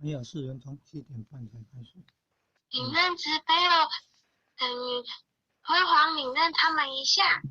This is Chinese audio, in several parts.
还有4分钟，7点半才开始。领任慈悲了，等于辉煌领任他们一下。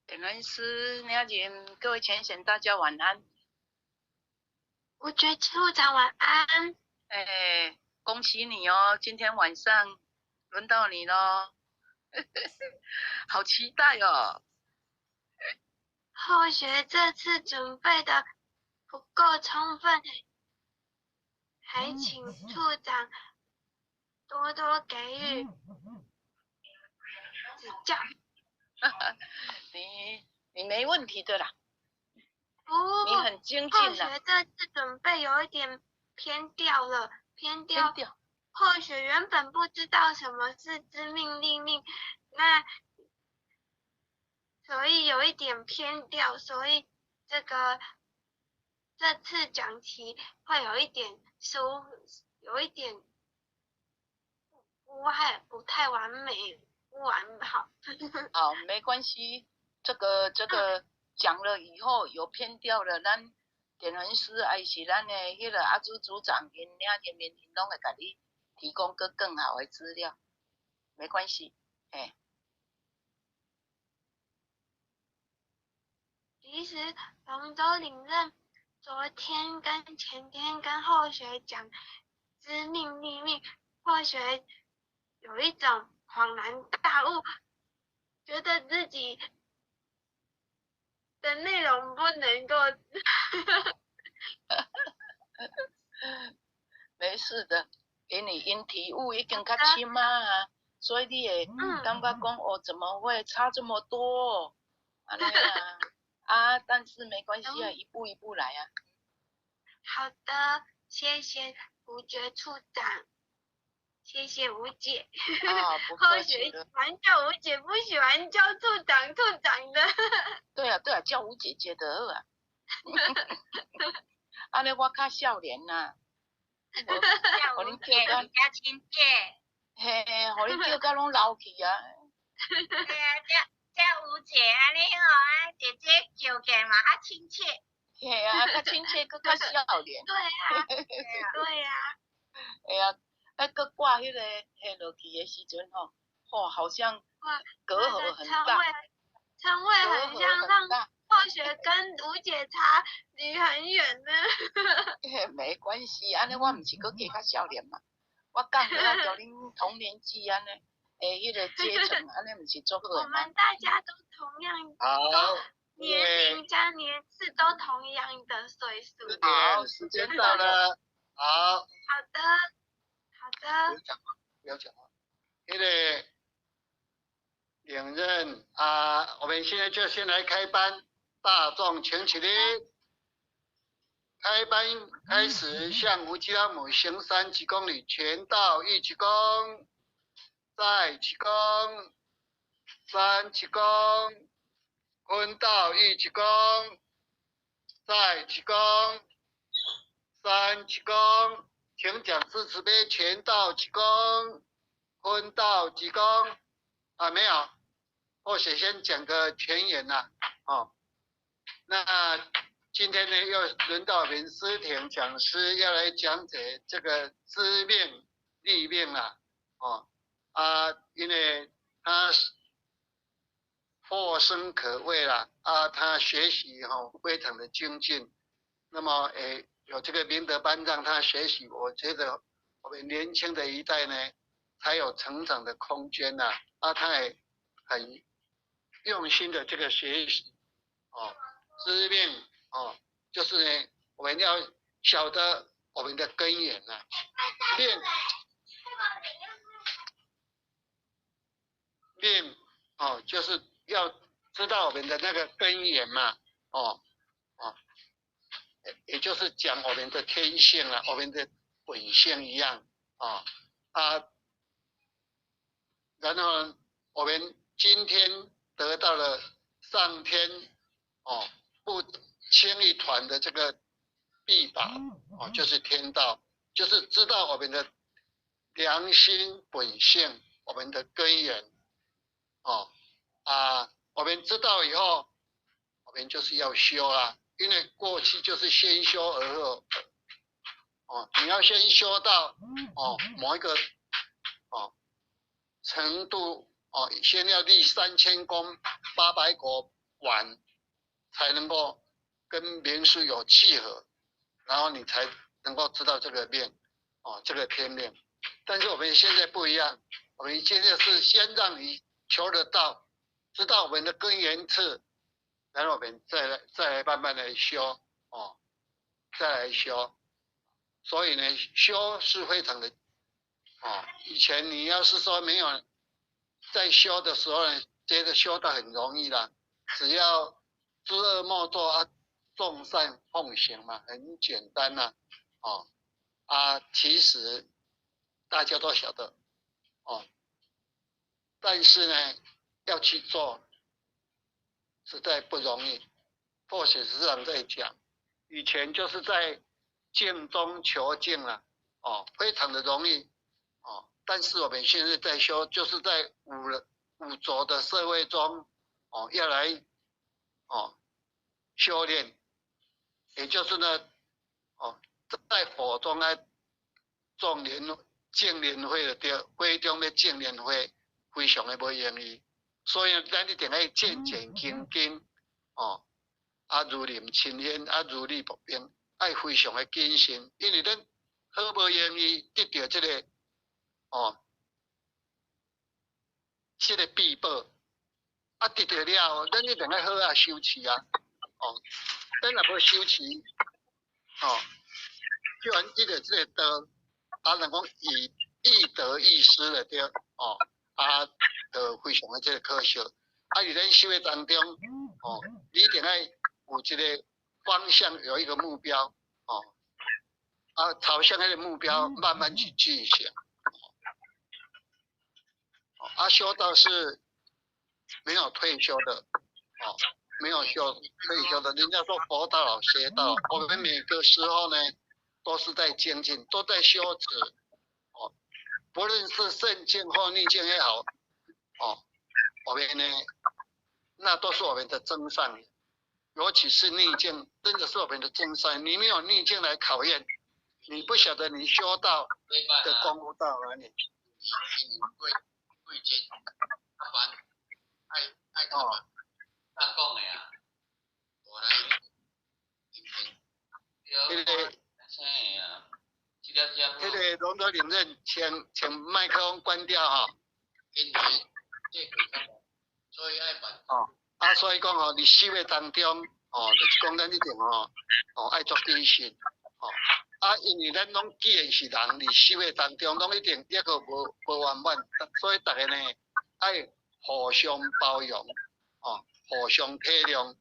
点人师、廖姐，各位前贤，大家晚安。吴觉处长晚安。恭喜你哦，今天晚上轮到你咯，好期待哦。后学这次准备的不够充分，还请处长多多给予指教。你没问题的啦，不，你很精后进啦。学这次准备有一点偏掉了，偏掉。后学原本不知道什么是知命立命，那所以有一点偏掉，所以这次讲题会有一点有一点不太完美，不完好。好，没关系，这个讲了以后有偏掉了，咱点人师还是咱的迄个阿朱组长跟领导面前拢会给你提供更好的资料，没关系，其实龙舟领任昨天跟前天跟后学讲知命立命，后学有一种恍然大悟，觉得自己的内容不能够没事的，给你因体悟已经较深啊，所以你会感觉讲哦，怎么会差这么多？但是没关系啊，一步一步来啊。好的，谢谢吴觉处长，谢谢吴姐。不客气了。后学喜欢叫吴姐，不喜欢叫处长的。对啊，叫吴姐姐的好啊。安尼我较少年呐。叫吴姐比较亲切。互你叫到拢老去啊。对啊，叫吴姐安尼吼，姐姐叫起来嘛较亲切。较亲切，佮较少年。对啊，对啊。佮挂迄个下落去的时阵吼，好像隔阂很大。称谓很像，让后学跟吴姐差离很远呢。没关系，安尼我毋是佮加较少年嘛，我讲了叫恁同年纪安尼，迄个阶层，安尼毋是足好我诶吗？们大家都同样，好，年龄加年次都同样的岁数。时间到了，好，好的，好的。不要讲话。那个领任啊，我们现在就先来开班，大众请起立。开班开始，向吴基拉姆行3鞠躬礼，全道1鞠躬，再鞠躬，3鞠躬，坤道1鞠躬，再鞠躬，3鞠躬，请讲诗词碑，全道鞠躬，坤道鞠躬。啊，没有，或许先讲个前言啦，哦，那今天呢又轮到林思婷讲师要来讲解这个知命立命啦，哦，因为他获生可畏啦，他学习非常的精进，那么有这个明德班让他学习，我觉得我们年轻的一代呢才有成长的空间呐，他也很用心的这个学习，知命就是呢我们要晓得我们的根源啊，命就是要知道我们的那个根源嘛，也就是讲我们的天性啊，我们的本性一样然后我们今天得到了上天不轻易团的这个臂法就是天道，就是知道我们的良心本性，我们的根源我们知道以后，我们就是要修啦，因为过去就是先修而后你要先修到某一个程度先要立3000功800国完，才能够跟民俗有契合，然后你才能够知道这个命这个天命。但是我们现在不一样，我们现在是先让你求得到，知道我们的根源次，然后我们再来慢慢的修再来修。所以呢，修是非常的以前你要是说没有在修的时候呢，觉得修得很容易啦，只要知恶莫作众善奉行嘛，很简单啦其实大家都晓得但是呢要去做实在不容易。或许时常在讲，以前就是在静中求静了非常的容易但是我们现在在修，就是在五浊的社会中要来修炼，也就是呢在火中种净莲花就对，火中要净莲花，非常的不容易。所以咱一定要渐渐精进如临亲烟，如履薄冰，要非常的谨慎，因为咱好不容易得到这个这个必报得到了，咱一定要好好修持咱若无修持就按这个道人讲易得易失了对就非常的这个可惜。伫咱修的当中你一定要有一个方向，有一个目标朝向那个目标慢慢去进行修道是没有退休的没有退休的。人家说佛到老学到老，我们每个时候呢都是在精进，都在修持不论是顺境或逆境也好我们呢那都是我们的真善美，尤其是逆境，真的是我们的真善。你没有逆境来考验，你不晓得你修道的功夫到哪里。那个龙德领任，请麦克风关掉所以讲吼，伫修的当中，就是讲咱一定爱做谨慎，因为咱拢既然是人，伫修的当中，拢一定抑个无圆满，所以大家呢爱互相包容，互相体谅，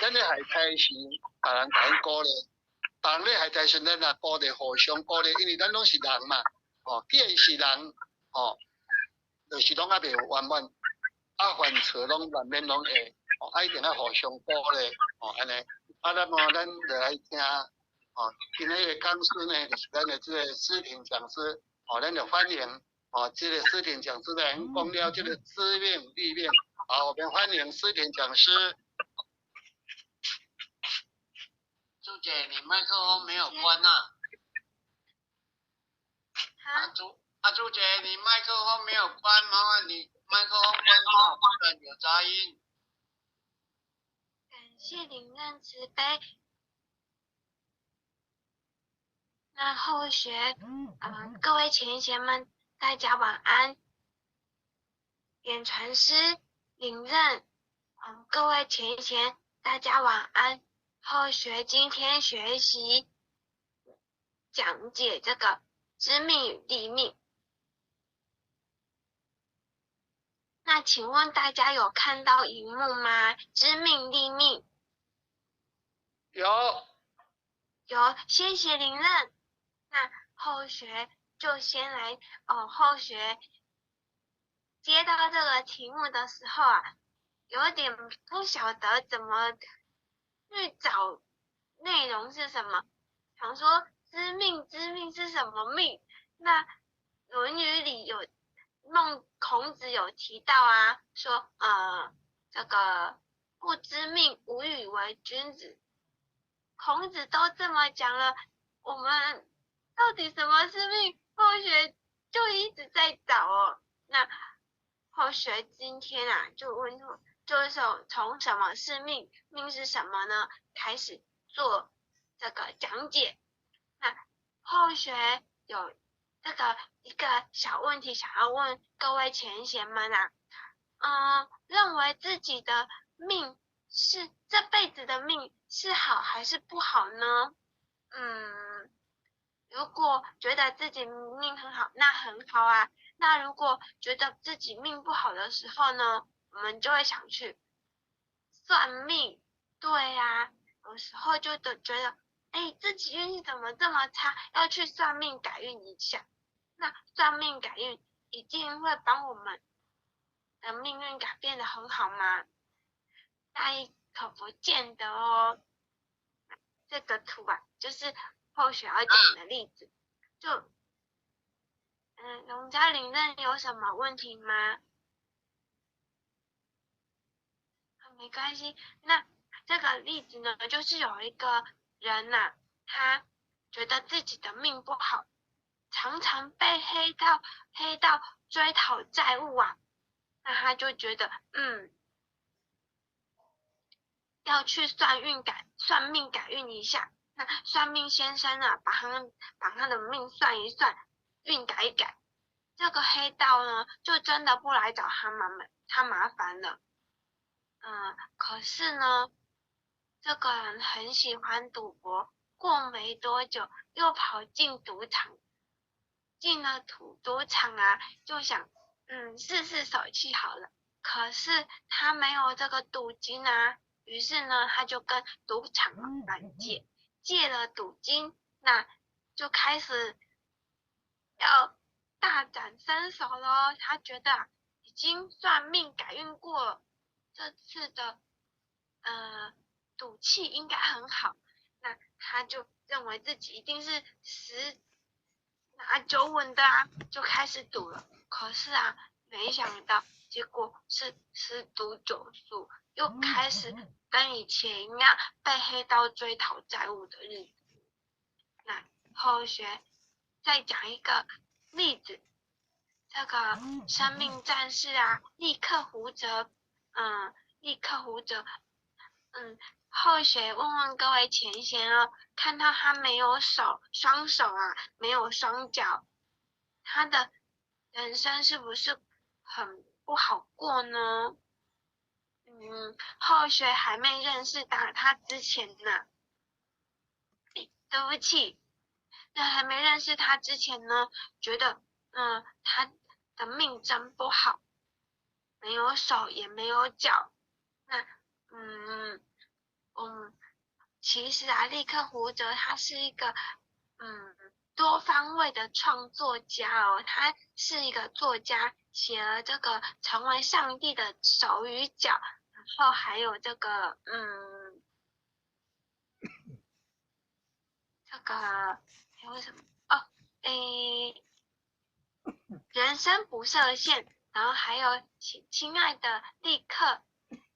咱咧下台时，别人甲咱鼓励，别人咧下台时，咱也鼓励，互相鼓励，因为咱拢是人嘛，既然是人，就是拢还袂圆满。犯错拢难免拢会，一定要互相鼓励，安尼。那么咱就来听，今日的讲师呢，就是咱的这个思婷讲师，咱就欢迎，这个思婷讲师来讲了这个知命立命，好，我们欢迎思婷讲师。朱姐，你麦克风没有关啊？朱姐，你麦克风没有关，麻烦你麦克风关掉，不然有杂音。感谢灵任慈悲。那后学，各位前贤们，大家晚安。点传师、灵任，各位前贤，大家晚安。后学今天学习讲解这个知命与立命。那请问大家有看到荧幕吗？知命立命。有，谢谢灵任。那后学就先来后学接到这个题目的时候有点不晓得怎么去找内容是什么，想说知命是什么命？那《论语》里有孔子有提到说这个不知命，无以为君子。孔子都这么讲了，我们到底什么是命？后学就一直在找那后学今天就问说，就是从什么是命，命是什么呢？开始做这个讲解。那后学有这个一个小问题想要问各位前贤们认为自己的命是这辈子的命是好还是不好呢？如果觉得自己命很好，那很好那如果觉得自己命不好的时候呢，我们就会想去算命。对有时候就觉得自己运气怎么这么差，要去算命改运一下。那算命改运一定会帮我们的命运改变得很好吗？那可不见得哦。这个图就是后学要讲的例子。就农家灵任有什么问题吗？没关系。那这个例子呢，就是有一个人他觉得自己的命不好，常常被黑道追讨债务那他就觉得要去算命改运一下。那算命先生把他的命算一算，运改一改，这个黑道呢就真的不来找他麻烦了。可是呢，这个人很喜欢赌博，过没多久又跑进赌场，进了赌场就想试试手气好了。可是他没有这个赌金于是呢他就跟赌场老板借了赌金，那就开始要大展身手咯。他觉得已经算命改运过了，这次的赌气应该很好，那他就认为自己一定是10拿9稳的就开始赌了。可是没想到结果是10赌9输，又开始跟以前一样被黑道追讨债务的日子。那后学再讲一个例子，这个生命战士立刻胡哲，后学问问各位前贤看到他没有双手没有双脚，他的人生是不是很不好过呢？后学还没认识到他之前呢，对不起，在还没认识他之前呢，觉得他的命真不好，没有手也没有脚。那其实啊，立克胡哲他是一个多方位的创作家哦，他是一个作家，写了这个成为上帝的手与脚，然后还有这个这个还有什么哦，人生不设限，然后还有亲爱的立克，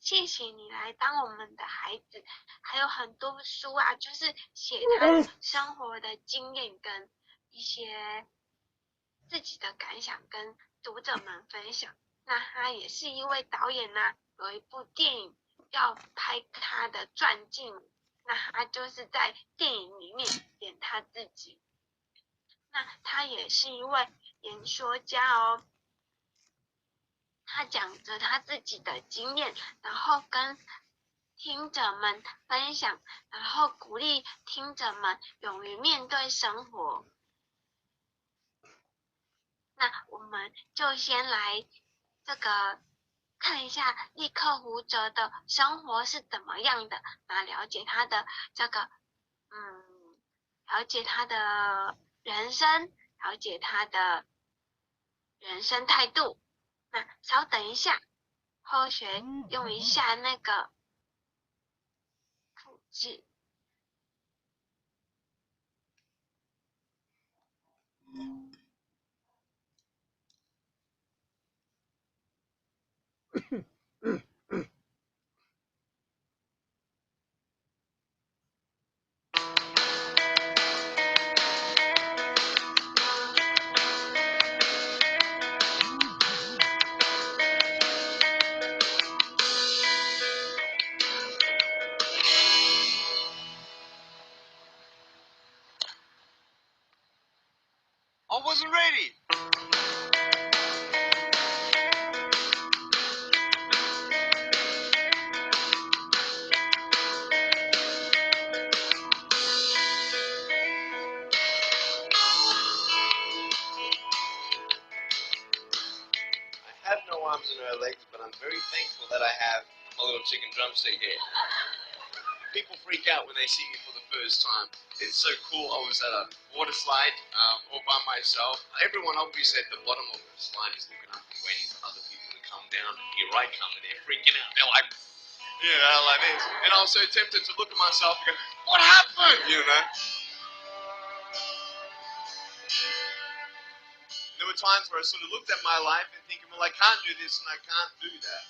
谢谢你来当我们的孩子，还有很多书啊，就是写他生活的经验跟一些自己的感想跟读者们分享。那他也是一位导演呐，有一部电影要拍他的传记，那他就是在电影里面演他自己。那他也是一位演说家哦，他讲着他自己的经验，然后跟听者们分享，然后鼓励听者们勇于面对生活。那我们就先来这个看一下立克胡哲的生活是怎么样的，那了解他的这个了解他的人生，了解他的人生态度。那稍等一下，后学用一下那个复制。I wasn't ready. I have no arms and no legs, but I'm very thankful that I have my little chicken drumstick here. People freak out when they see me for the first time. It's so cool. I was at a water slide all by myself. Everyone obviously at the bottom of the slide is looking up and waiting for other people to come down. And here I come and they're freaking out. They're like, like this. And I was so tempted to look at myself and go, what happened? There were times where I sort of looked at my life and thinking, well, I can't do this and I can't do that.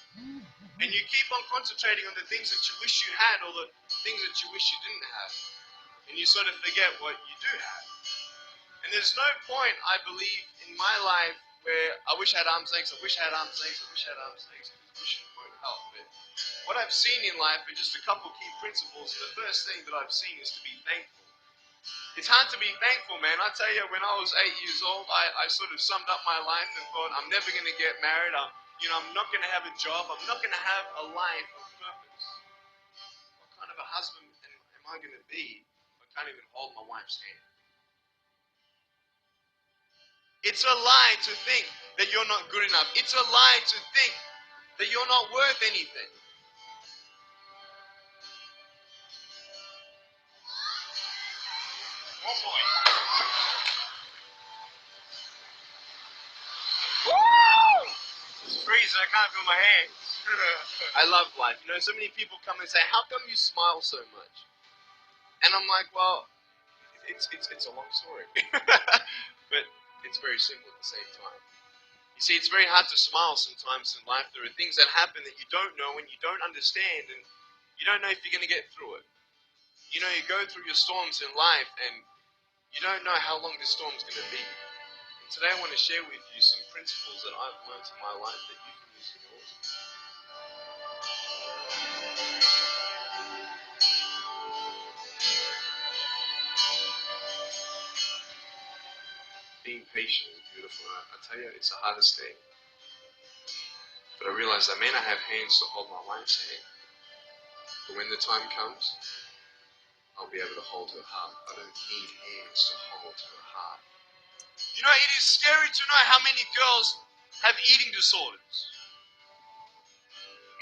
And you keep on concentrating on the things that you wish you had or the things that you wish you didn't have. And you sort of forget what you do have. And there's no point, I believe, in my life where I wish I had arms and legs, I wish I had arms and legs, I wish I had arms and legs, because wishing won't help. But what I've seen in life are just a couple key principles. And the first thing that I've seen is to be thankful. It's hard to be thankful, man. I tell you, when I was 8 years old, I sort of summed up my life and thought, I'm never going to get married. I'm not going to have a job. I'm not going to have a life of purpose. What kind of a husband am I going to be if I can't even hold my wife's hand? It's a lie to think that you're not good enough. It's a lie to think that you're not worth anything. Oh boy. Woo! It's freezing. I can't feel my hands. I love life. So many people come and say, how come you smile so much? And I'm like, well, it's a long story. But it's very simple at the same time. You see, it's very hard to smile sometimes in life. There are things that happen that you don't know and you don't understand, and you don't know if you're going to get through it. You go through your storms in life and you don't know how long this storm's going to be. And today I want to share with you some principles that I've learned in my life that you can use in yours. being patient is beautiful. I tell you, it's the hardest thing. But I realize I may not have hands to hold my wife's hand, but when the time comes, I'll be able to hold her heart. I don't need hands to hold her heart. You know, it is scary to know how many girls have eating disorders.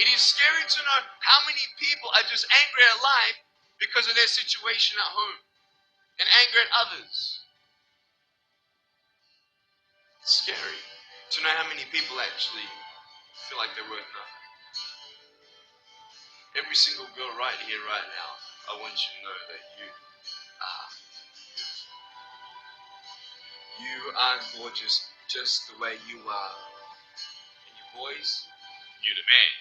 It is scary to know how many people are just angry at life because of their situation at home and angry at others. It's scary to know how many people actually feel like they're worth nothing. Every single girl right here, right now, I want you to know that you are beautiful. You are gorgeous just the way you are. And you boys, you're the man.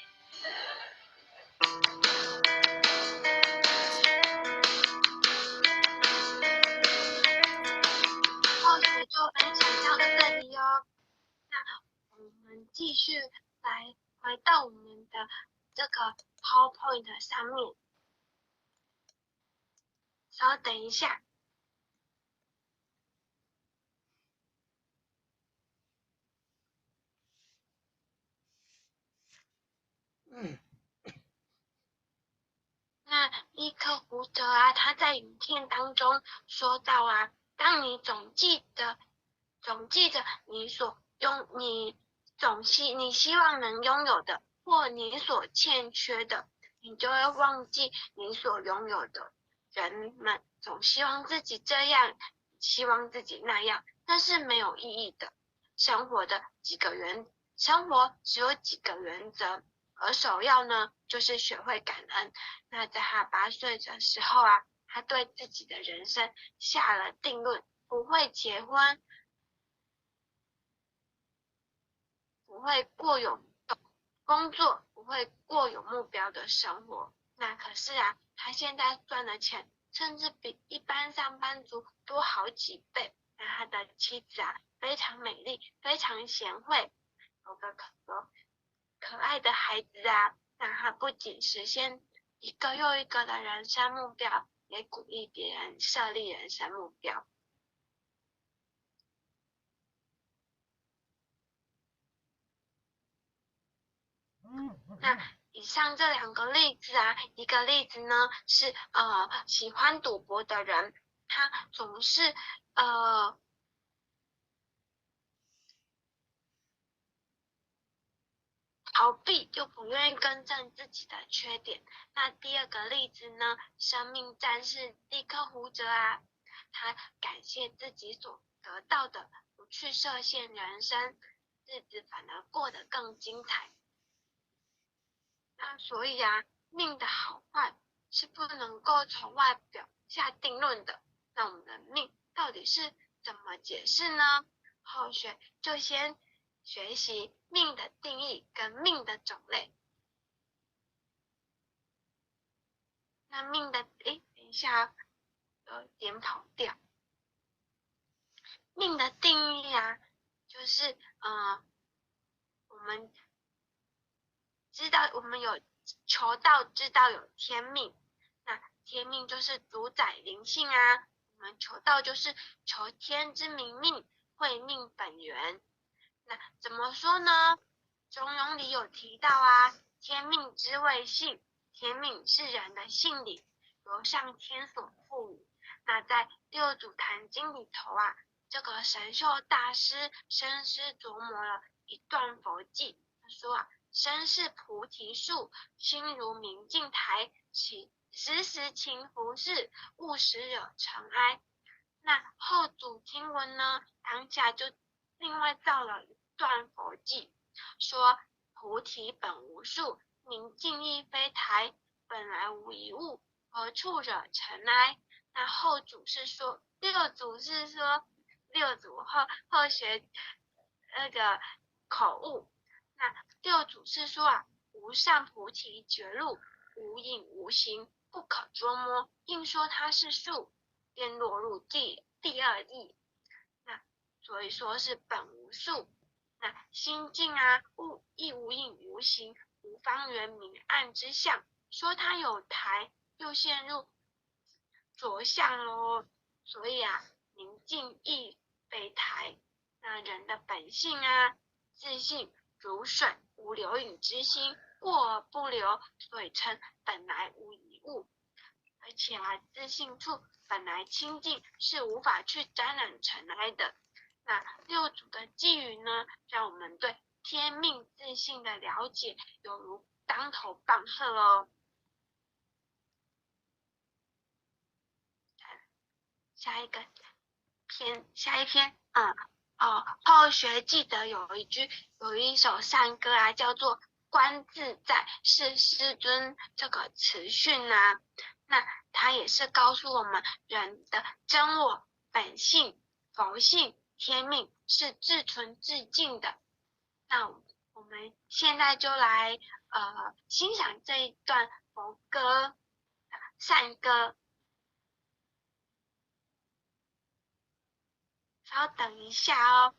后学就分享到这里哦。那我们继续来回到我们的这个 PowerPoint 上面，稍等一下。那立刻胡哲啊，他在影片当中说到啊，当你总记着你希望能拥有的，或你所欠缺的，你就会忘记你所拥有的。人们总希望自己这样，希望自己那样，那是没有意义的。生活只有几个原则，而首要呢，就是学会感恩。那在他8岁的时候啊，他对自己的人生下了定论，不会结婚，不会过有工作，不会过有目标的生活。那可是啊，他现在赚的钱甚至比一般上班族多好几倍。那他的妻子啊，非常美丽，非常贤惠，有个可爱的孩子啊。那他不仅实现一个又一个的人生目标，也鼓励别人设立人生目标。那以上这2个例子啊，一个例子呢是喜欢赌博的人，他总是逃避，又不愿意更正自己的缺点。那第2个例子呢，生命战士立刻胡哲啊，他感谢自己所得到的，不去设限人生，日子反而过得更精彩。那所以啊，命的好坏是不能够从外表下定论的。那我们的命到底是怎么解释呢？后学就先学习命的定义跟命的种类。那命的等一下有点跑掉。命的定义啊，就是我们有求道知道有天命，那天命就是主宰灵性啊。我们求道就是求天之明命，会命本源。那怎么说呢？中庸里有提到啊，天命之谓性，天命是人的性理，由上天所赋予。那在六祖坛经里头啊，这个神秀大师深思琢磨了一段佛偈，他说啊，身是菩提树，心如明镜台，时时勤拂拭，勿使惹尘埃。那后祖听闻呢，当下就另外造了一段佛偈，说菩提本无树，明镜亦非台，本来无一物，何处惹尘埃。那六祖是说六祖后学那个口误。那六祖是说啊，无上菩提觉路，无影无形，不可捉摸，硬说它是树，便落入第2义。那所以说是本无树。那心境啊，亦无影无形，无方圆明暗之相，说它有台，又陷入着相咯。所以啊，明镜亦备胎。那人的本性啊，自性如水，无流隐之心，过而不流，所以称本来无一物。而且啊，自性处本来清净，是无法去沾染尘埃的。那六祖的寄语呢，让我们对天命自性的了解犹如当头棒喝哦。下一篇，后学记得有一首善歌啊，叫做观自在，是师尊这个词训啊。那它也是告诉我们人的真我、本性、佛性、天命是自存自净的。那我们现在就来欣赏这一段佛歌善歌。稍等一下哦。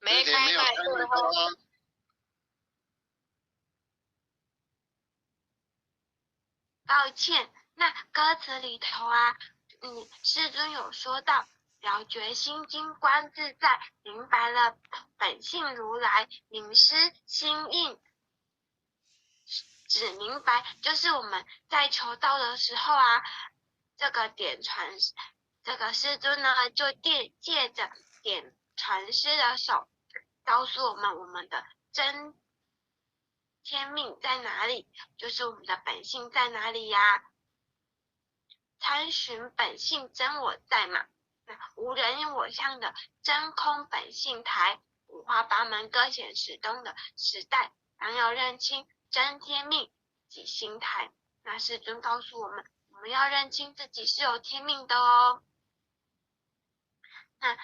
没开麦克风。抱歉，那歌词里头啊，师尊有说到了觉心经观自在，明白了本性如来，名师心印，指明白，就是我们在求道的时候啊，这个点传，这个师尊呢就借着点传师的手，告诉我们的真天命在哪里，就是我们的本性在哪里呀？参寻本性真我在嘛，那无人我相的真空本性台，五花八门各显时东的时代，当要认清真天命即心台。那师尊告诉我们要认清自己是有天命的哦。那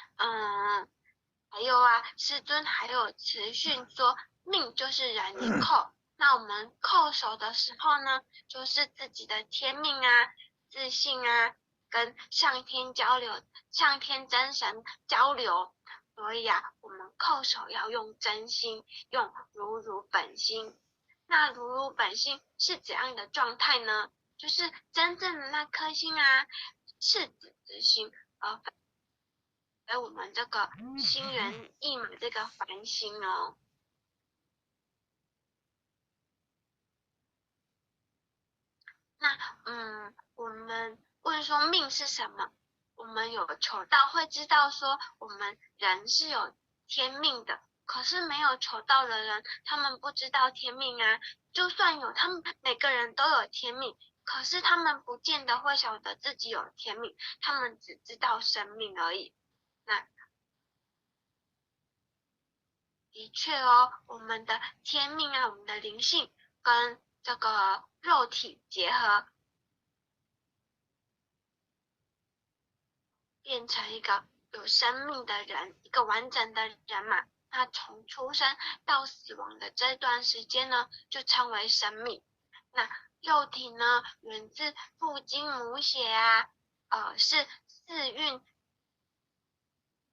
还有啊，师尊还有慈训说，命就是人一扣。那我们叩首的时候呢，就是自己的天命啊、自信啊，跟上天交流、上天真神交流。所以啊，我们叩首要用真心，用如本心。那如本心是怎样的状态呢？就是真正的那颗心啊，赤子之心，而我们这个心猿意马这个凡心哦。那我们问说命是什么？我们有求道会知道说我们人是有天命的，可是没有求道的人，他们不知道天命啊。就算有，他们每个人都有天命，可是他们不见得会晓得自己有天命，他们只知道生命而已。那的确哦，我们的天命啊，我们的灵性跟这个肉体结合，变成一个有生命的人，一个完整的人嘛。那从出生到死亡的这段时间呢，就称为生命。那肉体呢，源自父精母血啊，是四运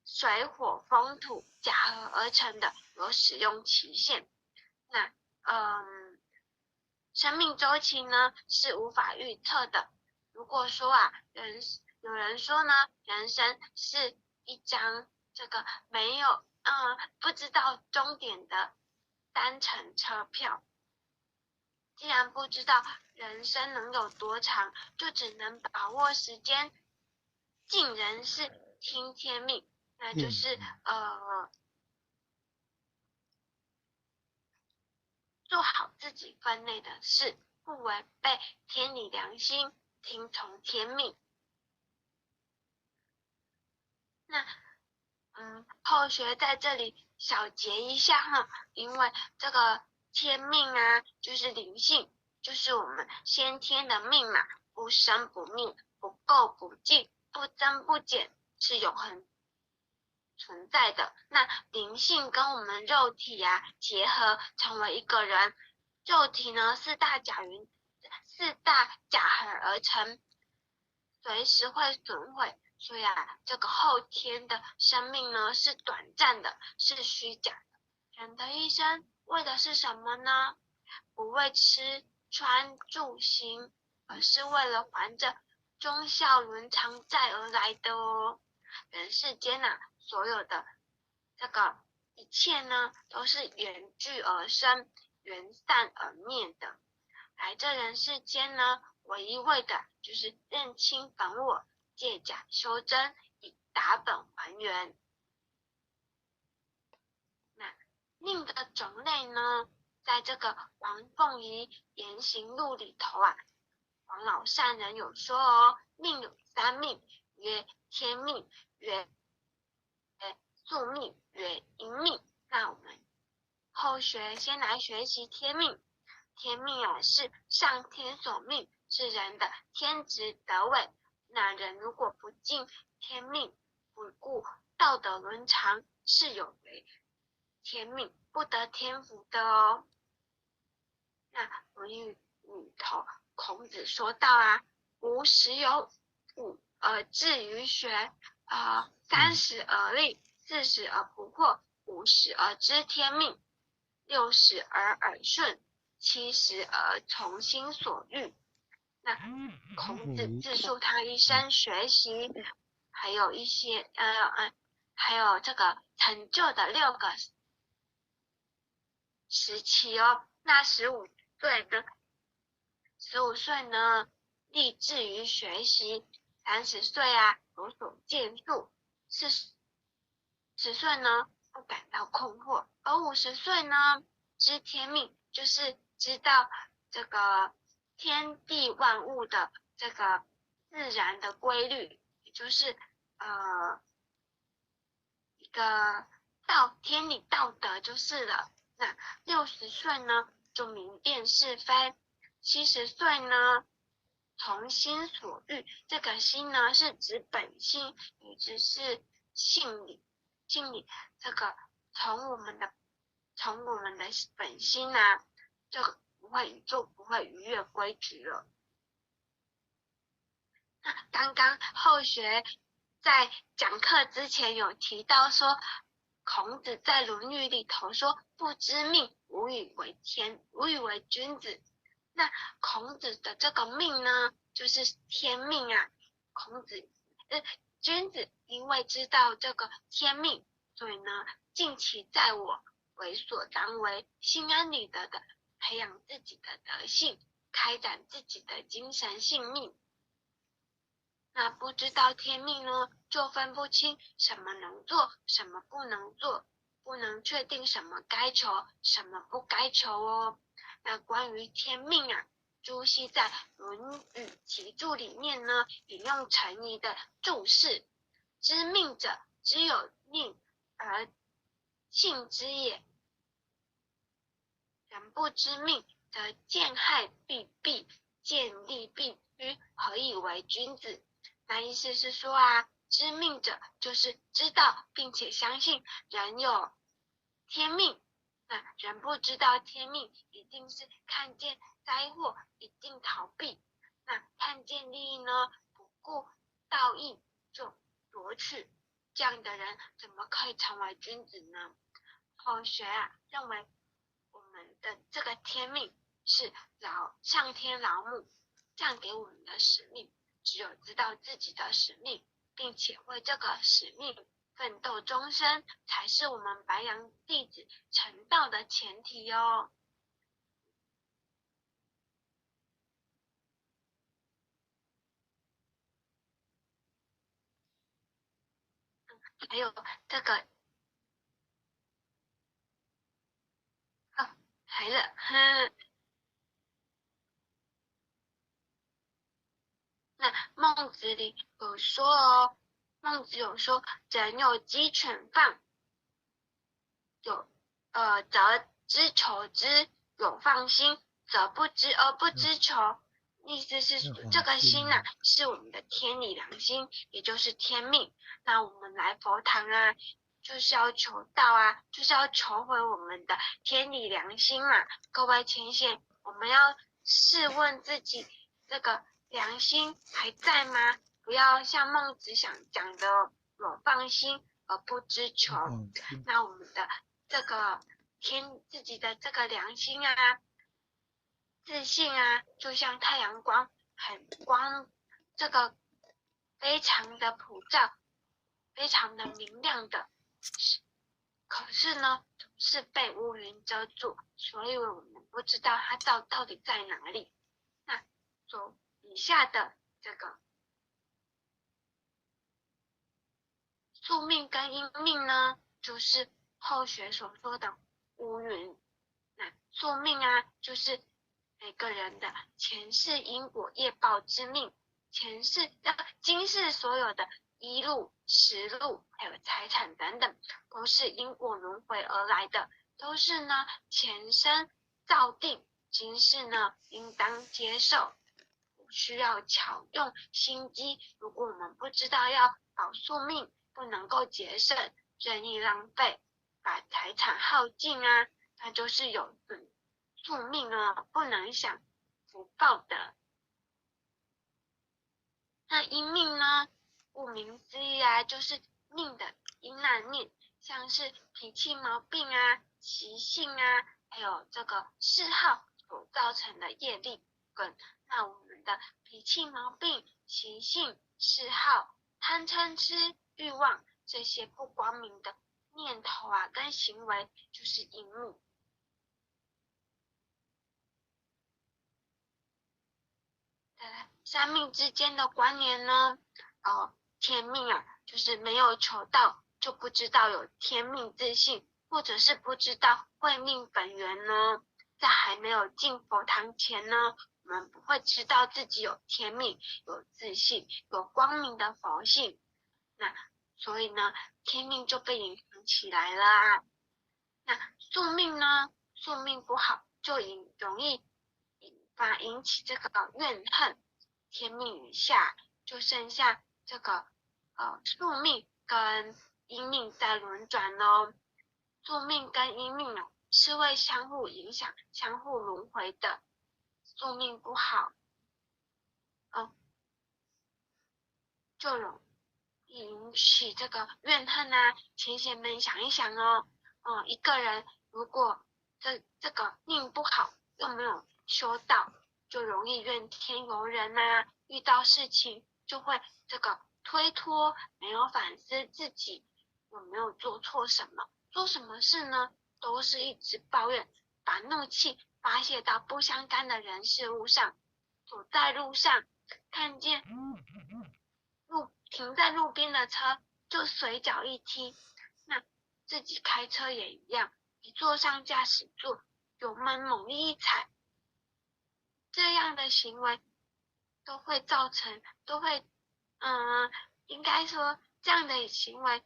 水火风土假合而成的，有使用期限。那生命周期呢是无法预测的。如果说啊，有人说呢，人生是一张这个没有不知道终点的单程车票。既然不知道人生能有多长，就只能把握时间，尽人事，听天命。那就是做好自己分内的事，不违背天理良心，听从天命。那后学在这里小结一下哈，因为这个天命啊，就是灵性，就是我们先天的命嘛，不生不灭，不垢不净，不增不减，是永恒存在的。那灵性跟我们肉体啊结合，成为一个人。肉体呢，四大假合而成，随时会损毁。所以啊，这个后天的生命呢是短暂的，是虚假的。人的一生为的是什么呢？不为吃穿住行，而是为了还着忠孝伦常债而来的哦。人世间啊，所有的这个一切呢，都是缘聚而生，缘散而灭的。来这人世间呢，唯一为的就是认清本我，借假修真，以达本还原。那命的种类呢，在这个王凤仪言行录里头啊，王老善人有说哦，命有三命，曰天命，曰宿命，曰阴命。那我们后学先来学习天命。天命啊，是上天所命，是人的天职德位。那人如果不尽天命，不顾道德伦常，是有违天命，不得天福的哦。那《论语》里头，孔子说到啊，吾十有五而志于学，30而立，40而不惑，50而知天命，60而耳顺，70而从心所欲。那孔子自述他一生学习，还有一些还有这个成就的6个时期哦。那15岁呢， 15岁呢，立志于学习；30岁啊，有所建树；40岁呢，不感到困惑；而50岁呢，知天命，就是知道这个天地万物的这个自然的规律，也就是一个天理道德就是了。那60岁呢，就明辨是非；70岁呢，从心所欲。这个心呢，是指本心，也就是性理。这个从我们的本心啊，就不会逾越规矩了。那刚刚后学在讲课之前有提到说，孔子在《论语》里头说：“不知命，无以为君子。”那孔子的这个命呢，就是天命啊。君子因为知道这个天命，所以呢，尽其在我，为所当为，心安理得的培养自己的德性，开展自己的精神性命。那不知道天命呢，就分不清什么能做，什么不能做，不能确定什么该求，什么不该求哦。那关于天命啊，朱熹在《论语集注》里面呢，引用程颐的注释：“知命者，知有命而信之也；人不知命，则见害必避，见利必趋，何以为君子？”那意思是说啊，知命者就是知道并且相信人有天命。那人不知道天命，一定是看见灾祸一定逃避，那看见利益呢，不顾道义就夺取，这样的人怎么可以成为君子呢？后学啊认为我们的这个天命是上天老母降给我们的使命，只有知道自己的使命，并且为这个使命奋斗终身，才是我们白羊弟子成道的前提哦。还有这个来了，那孟子里有说哦，孟子有说，人有鸡犬放，则知求之；有放心，则不知而不知求。意思是说，这个心啊，是我们的天理良心，也就是天命。那我们来佛堂啊，就是要求道啊，就是要求回我们的天理良心嘛。各位浅显，我们要试问自己，这个良心还在吗？不要像孟子想讲的有放心而不知求。那我们的这个自己的这个良心啊，自信啊，就像太阳光，这个非常的普照，非常的明亮的，可是呢，总是被乌云遮住，所以我们不知道它到底在哪里。那以下的这个宿命跟阴命呢，就是后学所说的乌云。那宿命啊，就是每个人的前世因果业报之命，今世所有的衣禄、食禄，还有财产等等，都是因果轮回而来的，都是呢前生造定，今世呢应当接受，需要巧用心机。如果我们不知道要保宿命，不能够节省，任意浪费，把财产耗尽啊，那就是有损宿命啊，不能享福报的。那阴命呢，顾名思义啊，就是命的阴暗面，像是脾气毛病啊、习性啊，还有这个嗜好所造成的业力根。那我们的脾气毛病、习性、嗜好、贪嗔痴、欲望这些不光明的念头啊跟行为，就是阴命。三命之间的关联呢，天命啊，就是没有求到就不知道有天命自信，或者是不知道慧命本源呢，在还没有进佛堂前呢，我们不会知道自己有天命、有自信、有光明的佛性，那所以呢，天命就被影响起来啦。那宿命呢，宿命不好就容易引起这个怨恨，天命以下就剩下这个宿命跟阴命在轮转咯。宿命跟阴命啊是会相互影响、相互轮回的。宿命不好，就容易引起这个怨恨啊。浅显们想一想哦，一个人如果这个命不好，又没有修道，就容易怨天尤人啊，遇到事情就会这个推脱，没有反思自己有没有做错什么，做什么事呢，都是一直抱怨，把怒气发泄到不相干的人事物上。走在路上，看见停在路边的车，就随脚一踢。那自己开车也一样，一坐上驾驶座，油门猛力一踩，这样的行为都会应该说这样的行为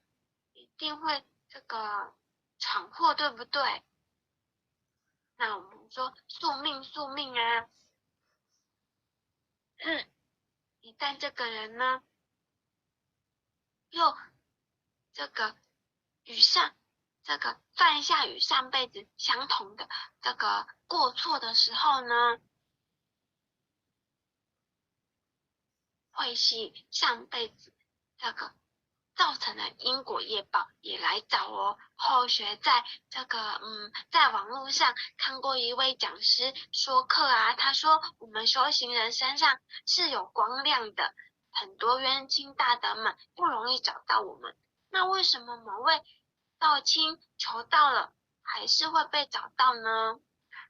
一定会这个闯祸，对不对？那我们说宿命啊，一旦这个人呢，又这个犯下与上辈子相同的这个过错的时候呢，会系上辈子这个造成的因果业报也来找哦。后学在这个在网络上看过一位讲师说课啊，他说我们修行人身上是有光亮的，很多冤亲大德们不容易找到我们，那为什么某位道亲求到了还是会被找到呢？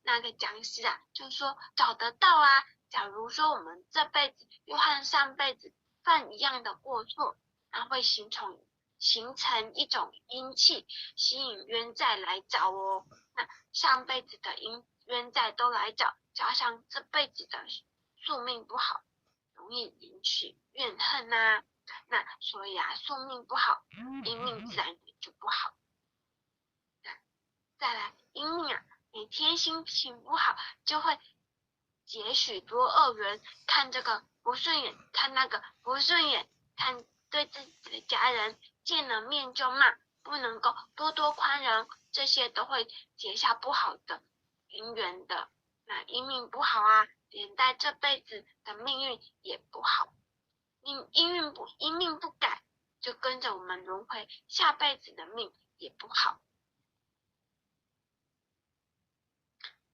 那个讲师啊就说找得到啊，假如说我们这辈子又和上辈子犯一样的过错，那会形成一种阴气，吸引冤债来找哦。那上辈子的冤债都来找，加上这辈子的宿命不好，容易引起怨恨啊。那所以啊，宿命不好，阴命自然也就不好。再来，阴命啊，每天心情不好，就会结许多恶缘，看这个不顺眼，看那个不顺眼，看对自己的家人见了面就骂，不能够多多宽容，这些都会结下不好的姻缘的。那阴命不好啊，连带这辈子的命运也不好。阴命不改，就跟着我们轮回，下辈子的命也不好。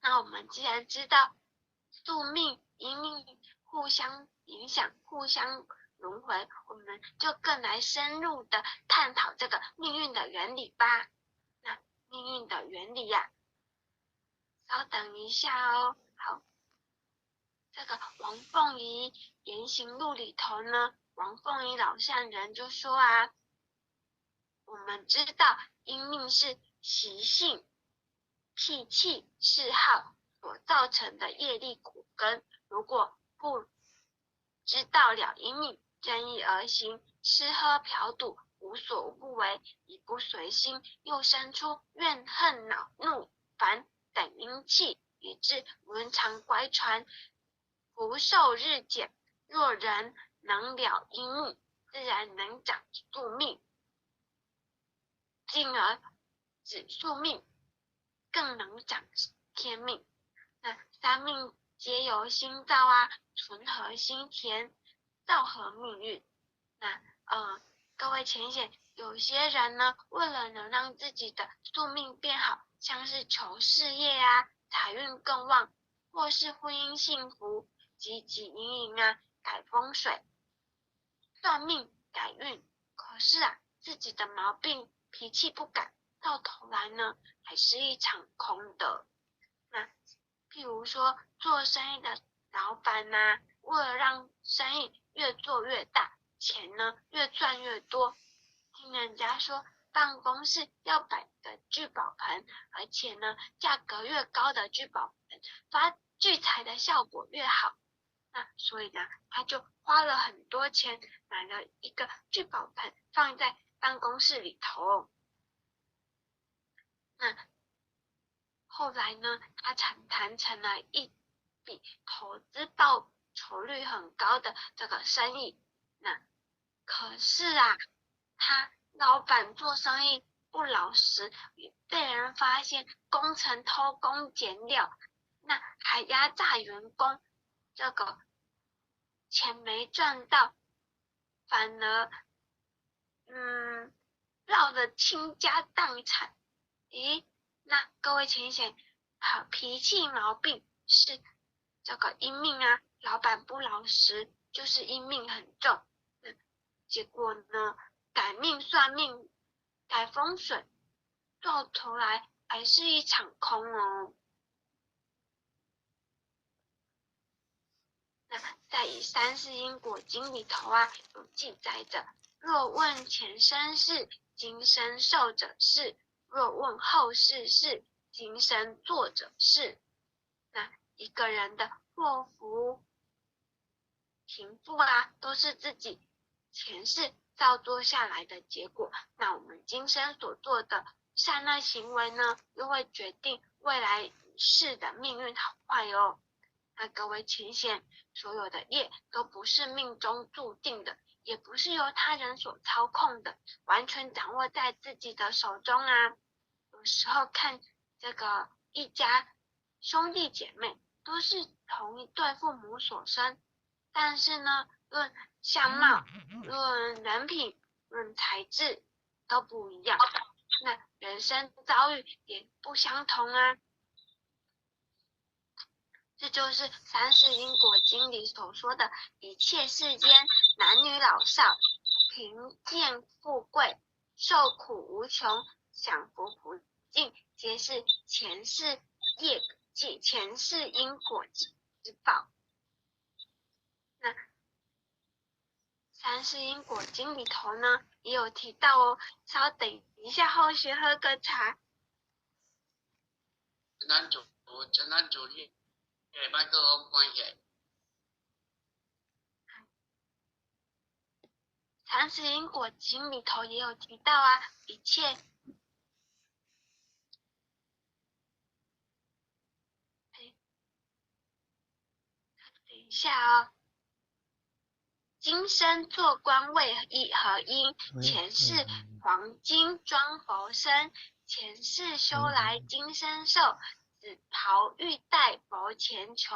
那我们既然知道宿命、阴命互相影响、互相轮回，我们就更来深入的探讨这个命运的原理吧。那命运的原理呀，稍等一下哦。好，这个王凤仪《言行录》里头呢，王凤仪老善人就说啊，我们知道阴命是习性、脾气、嗜好所造成的业力苦根，如果不知道了阴命，任意而行，吃喝嫖赌，无所不为，一不随心，又生出怨恨、恼怒、烦等阴气，以致伦常乖舛，福寿日减。若人能了阴命，自然能长宿命，进而止宿命，更能长天命。那三命皆由心造啊，存和心田，造合命运。那各位浅显，有些人呢，为了能让自己的宿命变好，像是求事业啊，财运更旺，或是婚姻幸福，汲汲营营啊，改风水、算命、改运。可是啊，自己的毛病、脾气不改，到头来呢，还是一场空的。那譬如说做生意的老板啊，为了让生意越做越大，钱呢越赚越多，听人家说办公室要摆个聚宝盆，而且呢价格越高的聚宝盆发聚财的效果越好。那所以呢，他就花了很多钱买了一个聚宝盆放在办公室里头。那后来呢，他谈成了一笔投资报酬率很高的这个生意。那可是啊，他老板做生意不老实，被人发现工程偷工减料，那还压榨员工，这个钱没赚到，反而闹得倾家荡产。咦，那各位请想，好脾气毛病是这个因命啊，老板不老实就是因命很重。结果呢，改命算命，改风水，到头来还是一场空哦。那在《三世因果经》里头啊，有记载着：若问前生事，今生受者是；若问后世事，今生做者是。那一个人的祸福、贫富啊，都是自己前世造作下来的结果。那我们今生所做的善恶行为呢，又会决定未来世的命运好坏哦。那各位请想，所有的业都不是命中注定的，也不是由他人所操控的，完全掌握在自己的手中啊。有时候看这个一家兄弟姐妹都是同一对父母所生，但是呢，论相貌、论人品、论才智都不一样，那人生遭遇也不相同啊。这就是《三世因果经》里所说的一切世间男女老少、贫贱富贵、受苦无穷、享福不尽，皆是前世因果之报。那《三世因果经》里头呢，也有提到哦。稍等一下，后续喝个茶。真难主义，麦克风关起来。《三世因果经》里头也有提到啊，一切等一下哦。今生做官为何因？前世黄金装佛身，前世修来今生受。紫袍玉带佛前求，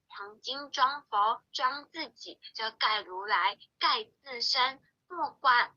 黄金装佛装自己，则盖如来盖自身。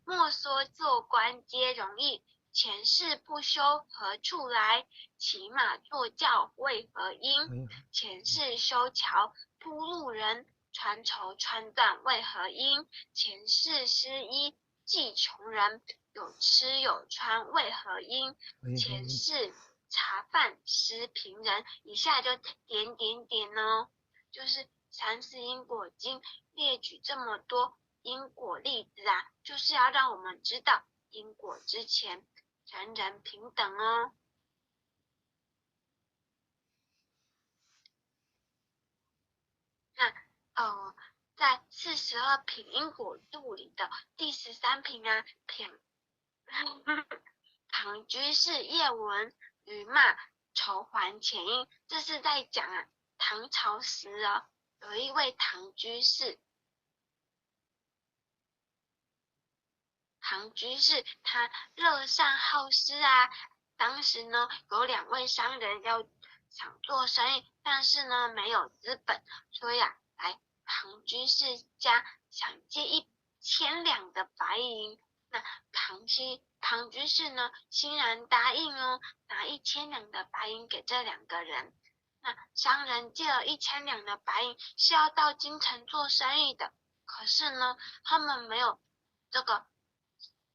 莫说做官皆容易，前世不修何处来？骑马坐轿为何因？前世修桥铺路人，穿绸穿缎为何因？前世施衣济穷人，有吃有穿为何因？前世茶饭施贫人，以下就点点点哦，就是《三世因果经》列举这么多因果例子啊，就是要让我们知道因果之前人人平等哦。那在42品因果度里的第13品啊，唐居士叶文于骂筹还前因，这是在讲啊，唐朝时啊，有一位唐居士，他乐善好施啊。当时呢，有2位商人想做生意，但是呢没有资本，所以啊，来唐居士家想借1000两的白银。那唐居士呢欣然答应哦，拿1000两的白银给这2个人。那商人借了1000两的白银是要到京城做生意的，可是呢他们没有这个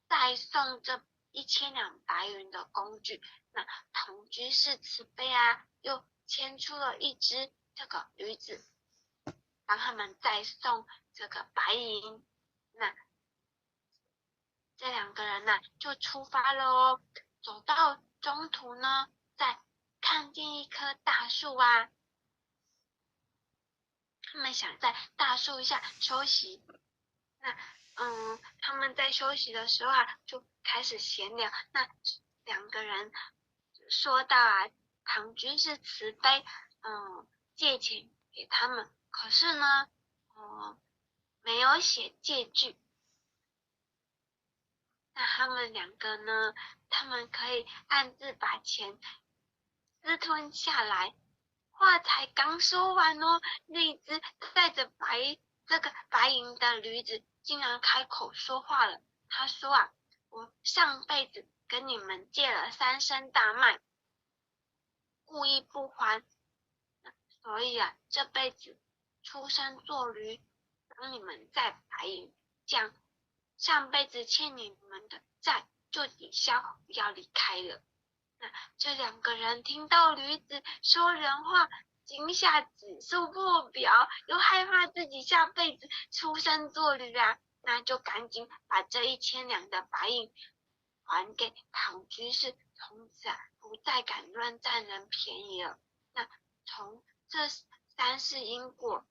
再送这1000两白银的工具。那唐居士慈悲啊，又牵出了一只这个驴子，帮他们再送这个白银。那这两个人呢就出发了哦，走到中途呢，再看见一棵大树啊，他们想在大树下休息。那他们在休息的时候啊，就开始闲聊。那两个人说到啊，唐军是慈悲，借钱给他们，可是呢，没有写借据。那他们两个呢，他们可以暗自把钱私吞下来。话才刚说完哦，那一只带着这个白银的驴子竟然开口说话了。他说啊，我上辈子跟你们借了3升大麦，故意不还，所以啊，这辈子出生做驴，帮你们载白银，这样上辈子欠你们的债就抵消，不要离开了。那这两个人听到驴子说人话，惊吓指数破表，又害怕自己下辈子出生做驴啊，那就赶紧把这1000两的白银还给唐居士，从此啊不再敢乱占人便宜了。那从这三世因果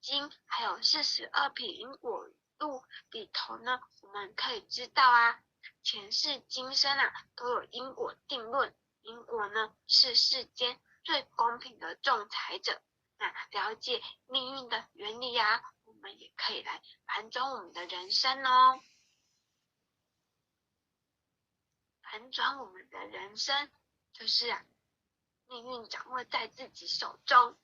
经还有42品因果录里头呢，我们可以知道啊，前世今生啊都有因果定论，因果呢是世间最公平的仲裁者。那了解命运的原理啊，我们也可以来反转我们的人生哦。反转我们的人生就是啊，命运掌握在自己手中。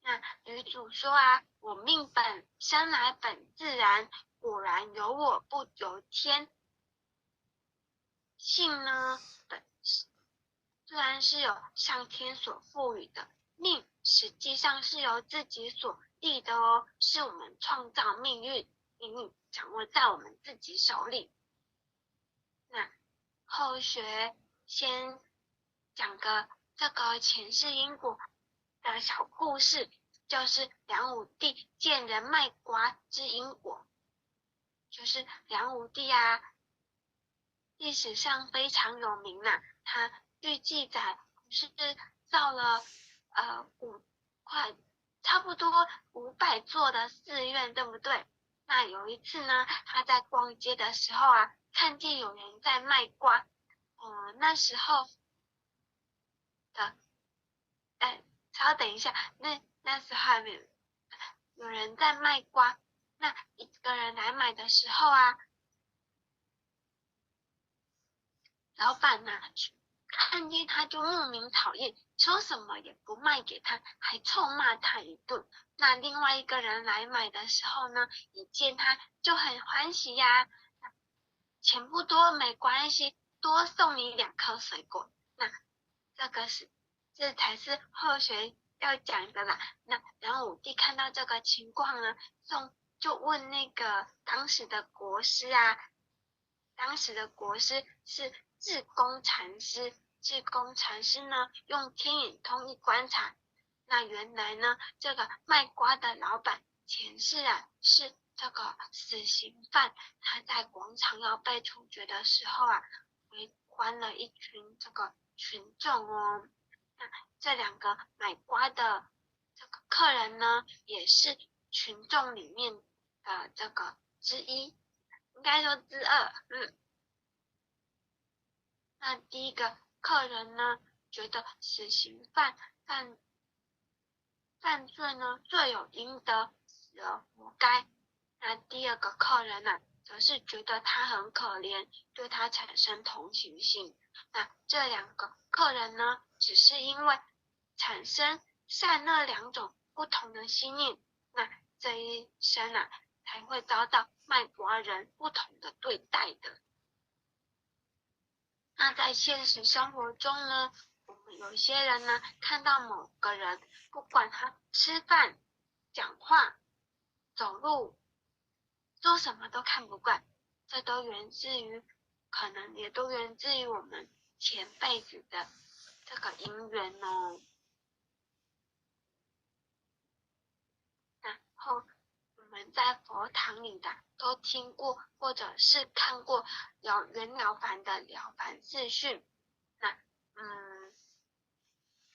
那女主说啊，我命本生来本自然，果然有我不由天。性呢，虽然是由上天所赋予的，命实际上是由自己所立的哦，是我们创造命运，命运掌握在我们自己手里。那后学先讲个这个前世因果的小故事，就是梁武帝见人卖瓜之因果。就是梁武帝啊，历史上非常有名啦，他据记载是造了差不多500座的寺院，对不对？那有一次呢，他在逛街的时候啊，看见有人在卖瓜，那时候的，稍等一下，那时候还没有人在卖瓜，那一个人来买的时候啊，老板呢看见他就莫名讨厌，说什么也不卖给他，还臭骂他一顿。那另外一个人来买的时候呢，一见他就很欢喜呀，钱不多没关系，多送你2颗水果。那这才是后学要讲的啦。那梁武帝看到这个情况呢，就问那个当时的国师啊，当时的国师是智公禅师。智公禅师呢，用天眼通一观察，那原来呢，这个卖瓜的老板前世啊是这个死刑犯，他在广场要被处决的时候啊，围观了一群这个群众哦。那这2个买瓜的这个客人呢，也是群众里面的这个之一，应该说之二。那第一个客人呢，觉得死刑犯犯罪呢罪有应得，死而活该。那第二个客人呢，则是觉得他很可怜，对他产生同情心。那这2个客人呢，只是因为产生善恶2种不同的心念，那这一生啊，才会遭到卖瓜人不同的对待的。那在现实生活中呢，我们有些人呢，看到某个人，不管他吃饭、讲话、走路、做什么都看不惯，这都可能也都源自于我们前辈子的这个因缘哦。们在佛堂里的都听过或者是看过袁了凡的了凡四训。那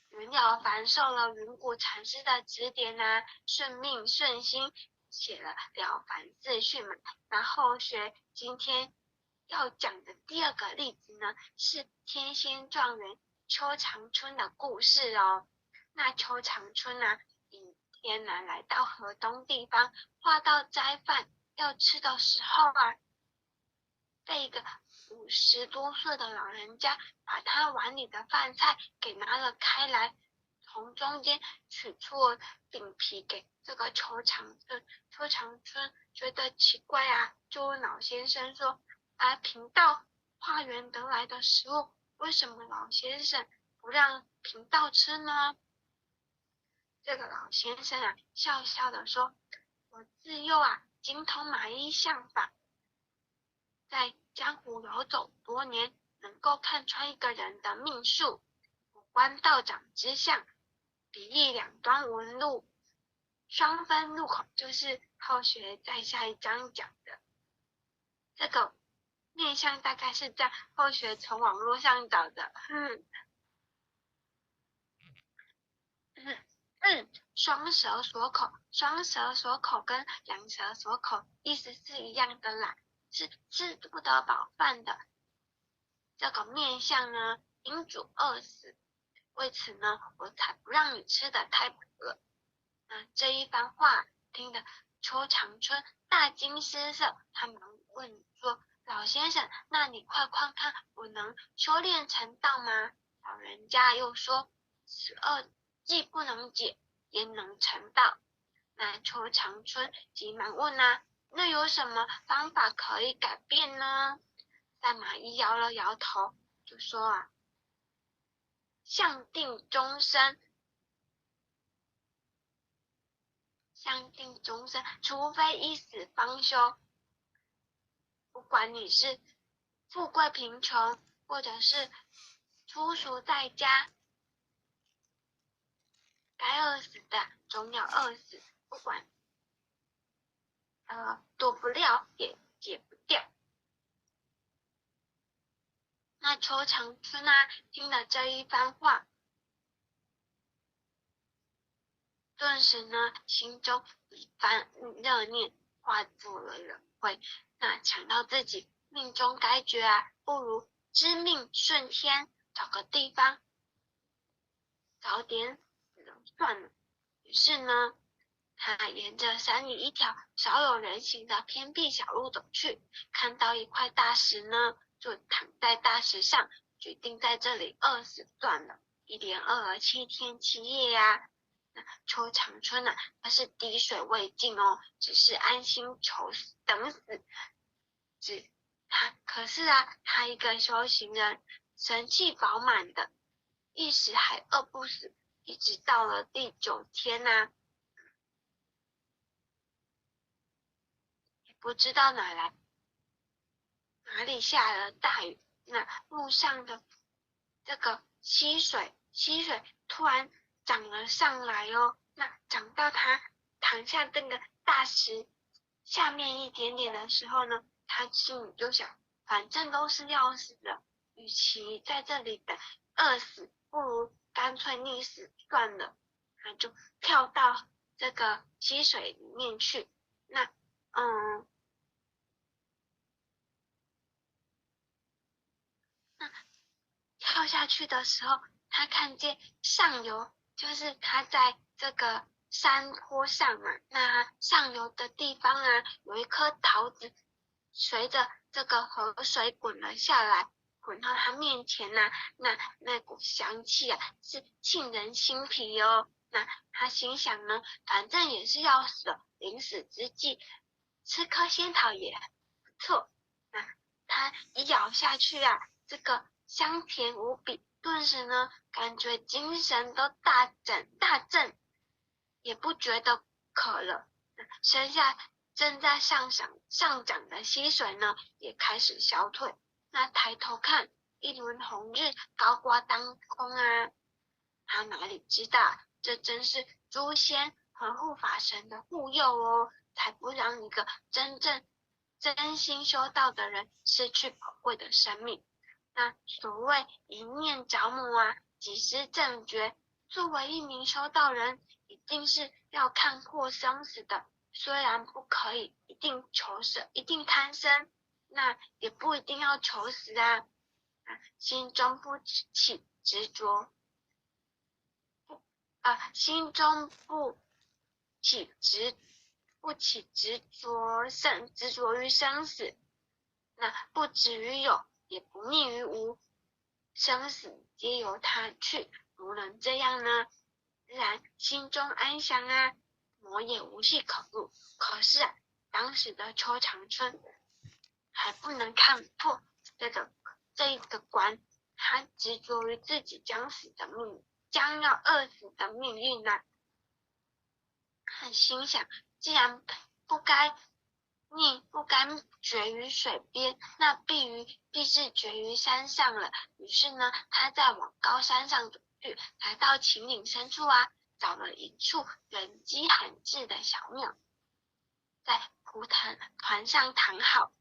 袁了凡受了云谷禅师的指点啊，顺命顺心写了了凡四训嘛。那后学今天要讲的第二个例子呢，是天仙状元邱长春的故事哦。那邱长春呢，一天呢来到河东地方，画到斋饭要吃的时候啊，被一个50多岁的老人家把他碗里的饭菜给拿了开来，从中间取出饼皮给这个邱长春。邱长春觉得奇怪啊，就问老先生说：贫道化缘得来的食物，为什么老先生不让贫道吃呢？这个老先生啊，笑笑的说：我自幼啊，精通麻衣相法，在江湖游走多年，能够看穿一个人的命数。五官道长之相，比翼两端纹路，双分路口，就是后学在下一章讲的。这个面相大概是在后学从网络上找的。双舌锁口，双舌锁口跟两舌锁口意思是一样的啦，是吃不得饱饭的。这个面相呢，因主饿死，为此呢，我才不让你吃得太饱了。那这一番话听得邱长春大惊失色，他忙问说：老先生，那你快看看我能修炼成道吗？老人家又说：此恶既不能解，焉能成道？那邱长春急忙问啊，那有什么方法可以改变呢？赛马一摇了摇头，就说啊，向定终身，向定终身，除非一死方休。不管你是富贵贫穷，或者是粗俗在家，该饿死的总要饿死，不管躲不了也解不掉。那邱长春啊，听了这一番话，顿时呢，心中一番热念化作了忍慧。那想到自己命中该绝啊，不如知命顺天，找个地方早点死了算了。于是呢，他沿着山里一条少有人行的偏僻小路走去，看到一块大石呢，就躺在大石上，决定在这里饿死算了。一连饿了7天7夜呀。那邱长春啊，他是滴水未进哦，只是安心求死等死。可是啊，他一个修行人，神气饱满的，一时还饿不死，一直到了第9天啊，也不知道哪里下了大雨，那路上的这个溪水突然涨了上来哦，那涨到他躺下这个大石下面一点点的时候呢，他心里就想，反正都是要死的，与其在这里等饿死，不如干脆溺死算了。他就跳到这个溪水里面去。那跳下去的时候，他看见上游，就是他在这个山坡上嘛，那上游的地方啊，有一颗桃子随着这个河水滚了下来，滚到他面前啊，那股香气啊，是沁人心脾哦。那他心想呢，反正也是要死了，临死之际吃颗仙桃也不错。那他一咬下去啊，这个香甜无比，顿时呢，感觉精神都大振，也不觉得渴了。身下正在上涨的溪水呢，也开始消退。那抬头看，一轮红日高挂当空啊，他哪里知道，这真是诛仙和护法神的护佑哦。才不让一个真心修道的人失去宝贵的生命。那所谓一念着母啊，即是正觉。作为一名修道人，一定是要看破生死的。虽然不可以一定求生，一定贪生，那也不一定要求死啊。心中不起执着，心中不起执着于生死，那不止于有，也不溺于无，生死皆由他去。如能这样呢，自然心中安详啊，魔也无隙可入。可是当时的邱长春还不能看破这一个关，他执着于自己将要饿死的命运啊。他心想，既然不该绝于水边，那必是绝于山上了。于是呢，他再往高山上走去，来到秦岭深处啊，找了一处人迹罕至的小庙，在蒲团上躺好。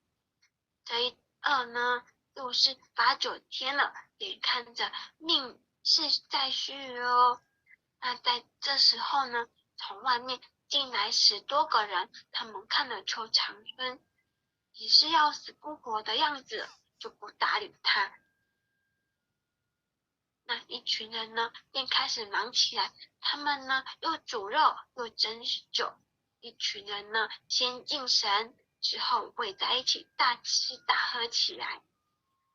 这一饿呢，又是8、9天了，眼看着命是在须哦。那在这时候呢，从外面进来10多个人，他们看了邱长春也是要死不活的样子，就不搭理他。那一群人呢，便开始忙起来，他们呢又煮肉又蒸酒。一群人呢先敬神，之后围在一起大吃大喝起来。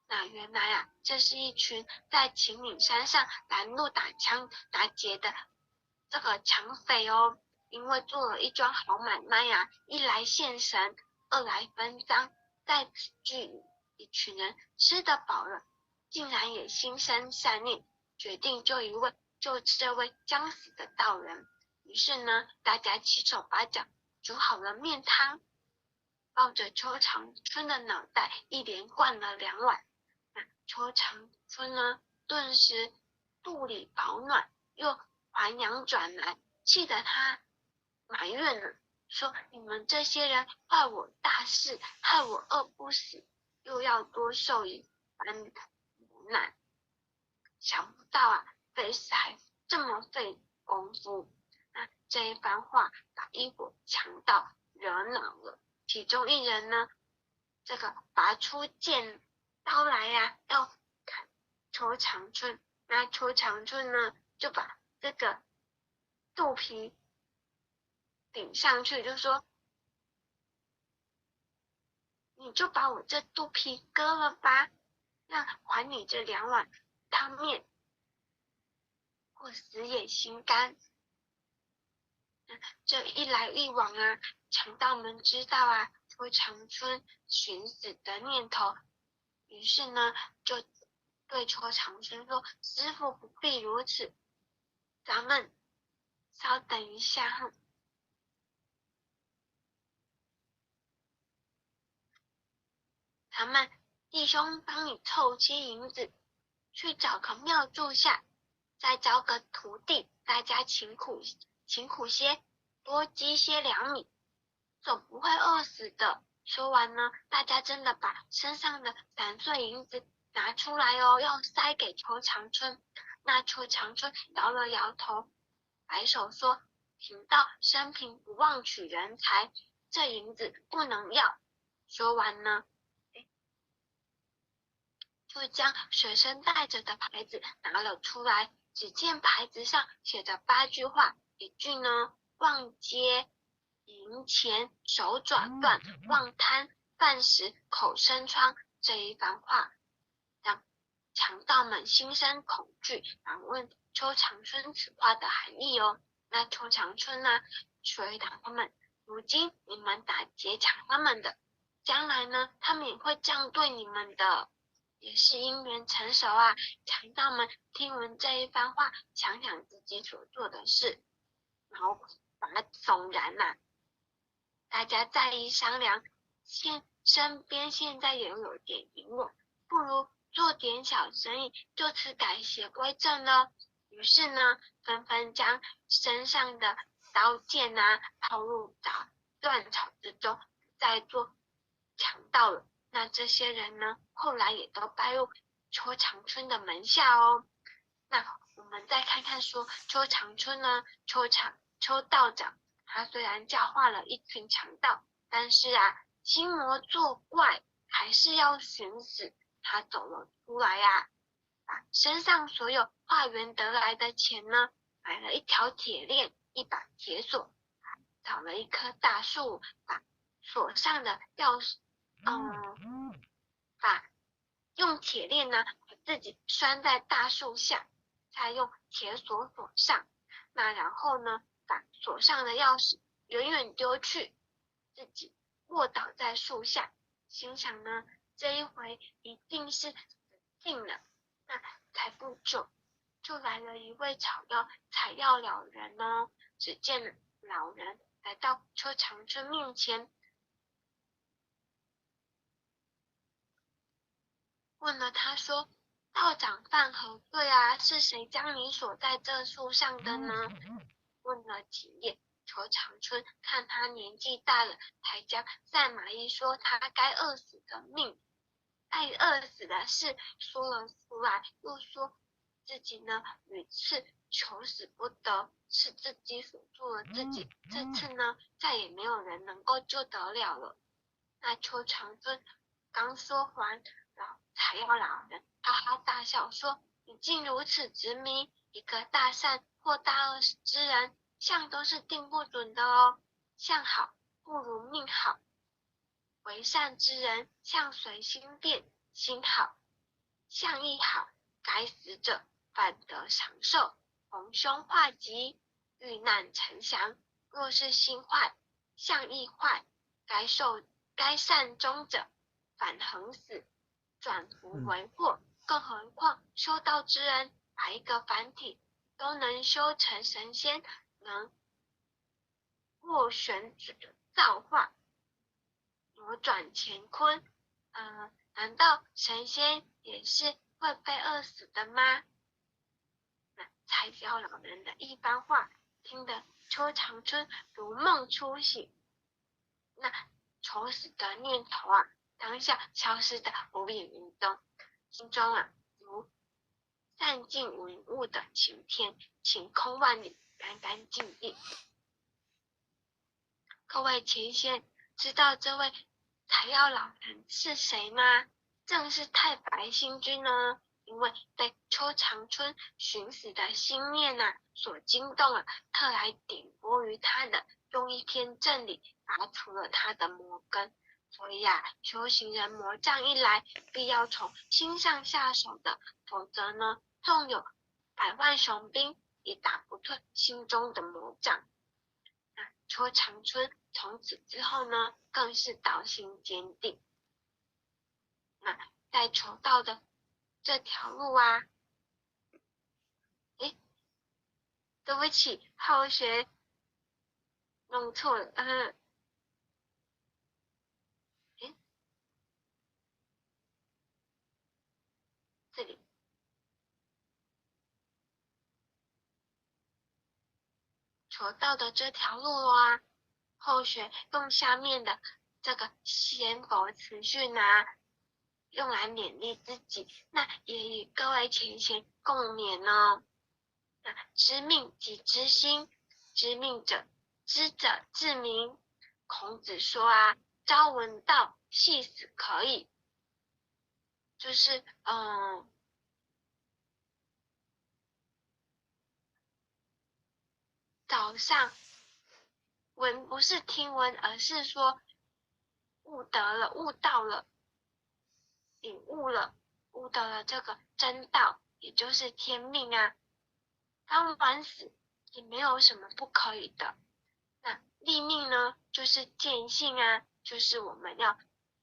那原来啊，这是一群在秦岭山上拦路打劫的这个抢匪哦。因为做了一桩好买卖啊，一来献神，二来分赃，在此聚里，一群人吃得饱了，竟然也心生善念，决定救这位将死的道人。于是呢，大家七手八脚煮好了面汤，抱着邱长春的脑袋一连灌了2碗。那邱长春呢，顿时肚里饱暖，又还阳转来，气得他埋怨了，说：你们这些人坏我大事，害我饿不死，又要多受一番磨难。想不到啊，费事还这么费功夫。那这一番话把一伙强盗惹恼了，其中一人呢，这个拔出剑刀来呀，要砍邱长春。那邱长春呢，就把这个肚皮顶上去，就说：你就把我这肚皮割了吧，那还你这2碗汤面，我死也心甘。这一来一往啊，强盗们知道啊邱长春寻死的念头，于是呢就对邱长春说：师父不必如此，咱们稍等一下哈。咱们弟兄帮你凑些银子，去找个庙住下，再招个徒弟，大家勤苦些，多积些粮米，总不会饿死的。说完呢，大家真的把身上的散碎银子拿出来哦，要塞给邱长春。那邱长春摇了摇头，摆手说：贫道生平不妄取人财，这银子不能要。说完呢，就将随身带着的牌子拿了出来。只见牌子上写着8句话，一句呢，忘接银钱手爪断，忘贪饭食口生疮。这一番话让强盗们心生恐惧，反问邱长春此话的含义哦。那邱长春呢，回答他们：如今你们打劫抢他们的，将来呢，他们也会这样对你们的，也是因缘成熟啊。强盗们听闻这一番话，想想自己所做的事，然后把它悚然啊。大家再一商量，身边现在也有点银两，不如做点小生意，就此改邪归正了。于是呢，纷纷将身上的刀剑啊抛入乱草之中在做强盗了。那这些人呢，后来也都拜入邱长春的门下哦。那我们再看看说邱长春呢，邱道长，他虽然教化了一群强盗，但是啊，心魔作怪，还是要寻死。他走了出来啊，把身上所有化缘得来的钱呢，买了一条铁链，一把铁锁，找了一棵大树，把锁上的钥匙，用铁链呢把自己拴在大树下，再用铁锁锁上。那然后呢，把锁上的钥匙远远丢去，自己卧倒在树下，心想呢，这一回一定是死定了。那才不久，就来了一位采药老人哦。只见老人来到邱长春面前，问了他说：“道长犯何罪啊？是谁将你锁在这树上的呢？”问了几夜，邱长春看他年纪大了，才将赛马医说他该饿死的事说了出来，又说自己呢屡次求死不得，是自己锁住了自己，这次呢再也没有人能够救得了了。那邱长春刚说完，采药老人哈哈大笑说：“你竟如此执迷，一个大善或大恶之人，相都是定不准的哦。相好不如命好，为善之人相随心变，心好相亦好，该死者反得长寿，逢凶化吉，遇难成祥。若是心坏，相亦坏，该善终者反横死，转福为祸。更何况修道之人，把一个凡体都能修成神仙，能斡旋造化，扭转乾坤。难道神仙也是会被饿死的吗？”那采药老人的一番话，听得邱长春如梦初醒，那求死的念头啊，当下消失的无影无踪，心中啊如散尽云雾的晴天，晴空万里，干干净净。各位前贤，知道这位采药老人是谁吗？正是太白星君哦。因为被邱长春寻死的心念所惊动了，特来点拨于他的，用一篇正理拔除了他的魔根。所以修行人魔障一来，必要从心上下手的，否则呢，纵有百万雄兵，也打不退心中的魔障。那邱长春从此之后呢，更是道心坚定。那在求道的这条路对不起，浩学弄错了，这里求道的这条路后学用下面的这个仙佛词训用来勉励自己，那也与各位前贤共勉哦。那知命即知心，知命者知者自明。孔子说朝闻道，夕死可矣。就是早上闻不是听闻，而是说悟到了，领悟了，悟到了这个真道，也就是天命当晚死也没有什么不可以的。那立命呢，就是见性就是我们要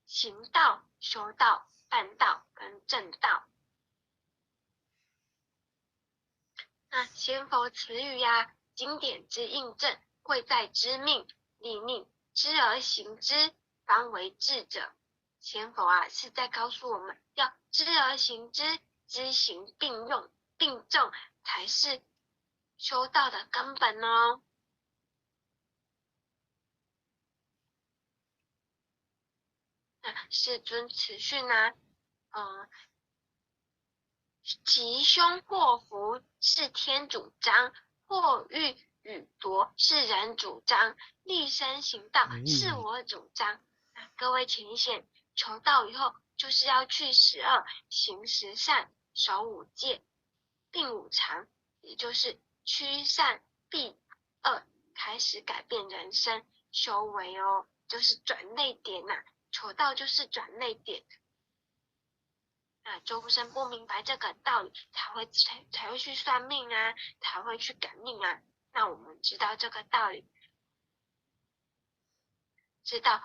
行道、修道、办道跟正道。那仙佛词语经典之印证，贵在知命、立命，知而行之，方为智者。仙佛是在告诉我们要知而行之，知行并用并重，才是修道的根本哦。那世尊慈训啊，吉凶祸福是天主张，祸欲与夺是人主张，立身行道是我主张。那各位请显，求道以后就是要去十恶，行十善，守五戒，并五常，也就是趋善避恶，开始改变人生修为哦，就是转捩点呐、求道就是转捩点。那周生不明白这个道理，才会去算命啊，才会去改命啊。那我们知道这个道理，知道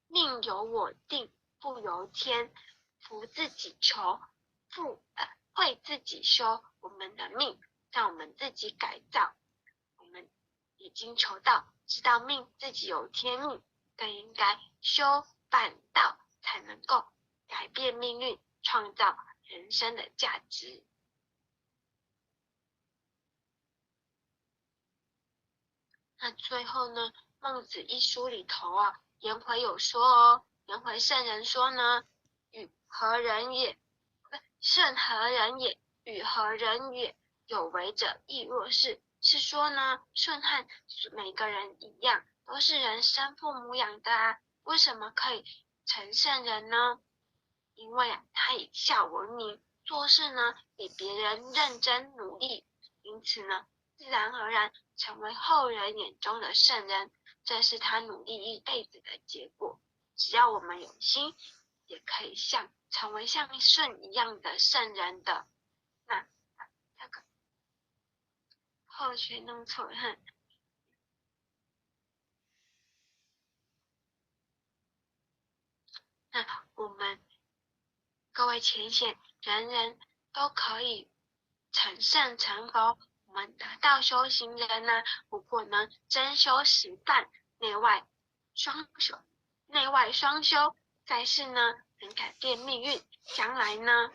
命由我定，不由天，福自己求，会自己修。我们的命让我们自己改造。我们已经求道，知道命自己有天命，更应该修办道，才能够改变命运，创造人生的价值。那最后呢，孟子一书里头啊，颜回有说哦，颜回圣人说呢，与何人也？圣何人也？与何人也？有为者亦若是。是说呢，舜和每个人一样，都是人生父母养的啊，为什么可以成圣人呢？因为啊，他以孝为名，做事呢比别人认真努力，因此呢，自然而然成为后人眼中的圣人，这是他努力一辈子的结果。只要我们有心，也可以成为像舜一样的圣人的。那这个后学弄错了，那我们各位浅显，人人都可以成圣成佛。我们得道修行人呢，如果能真修实干，内外双修，在世呢能改变命运，将来呢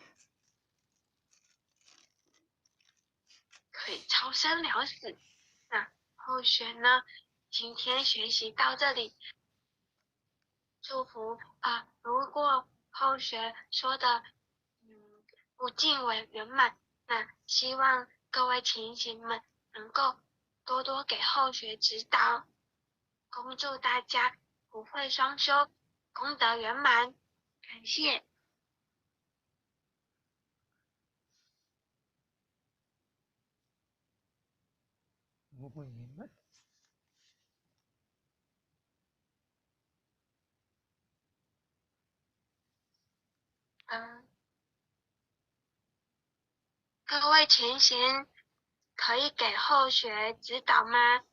可以超生了死。那后学呢，今天学习到这里，祝福如果后学说的不尽为圆满，那希望各位前贤们能够多多给后学指导，恭祝大家福慧双修，功德圆满，感谢。不会圆满。各位前贤可以给后学指导吗？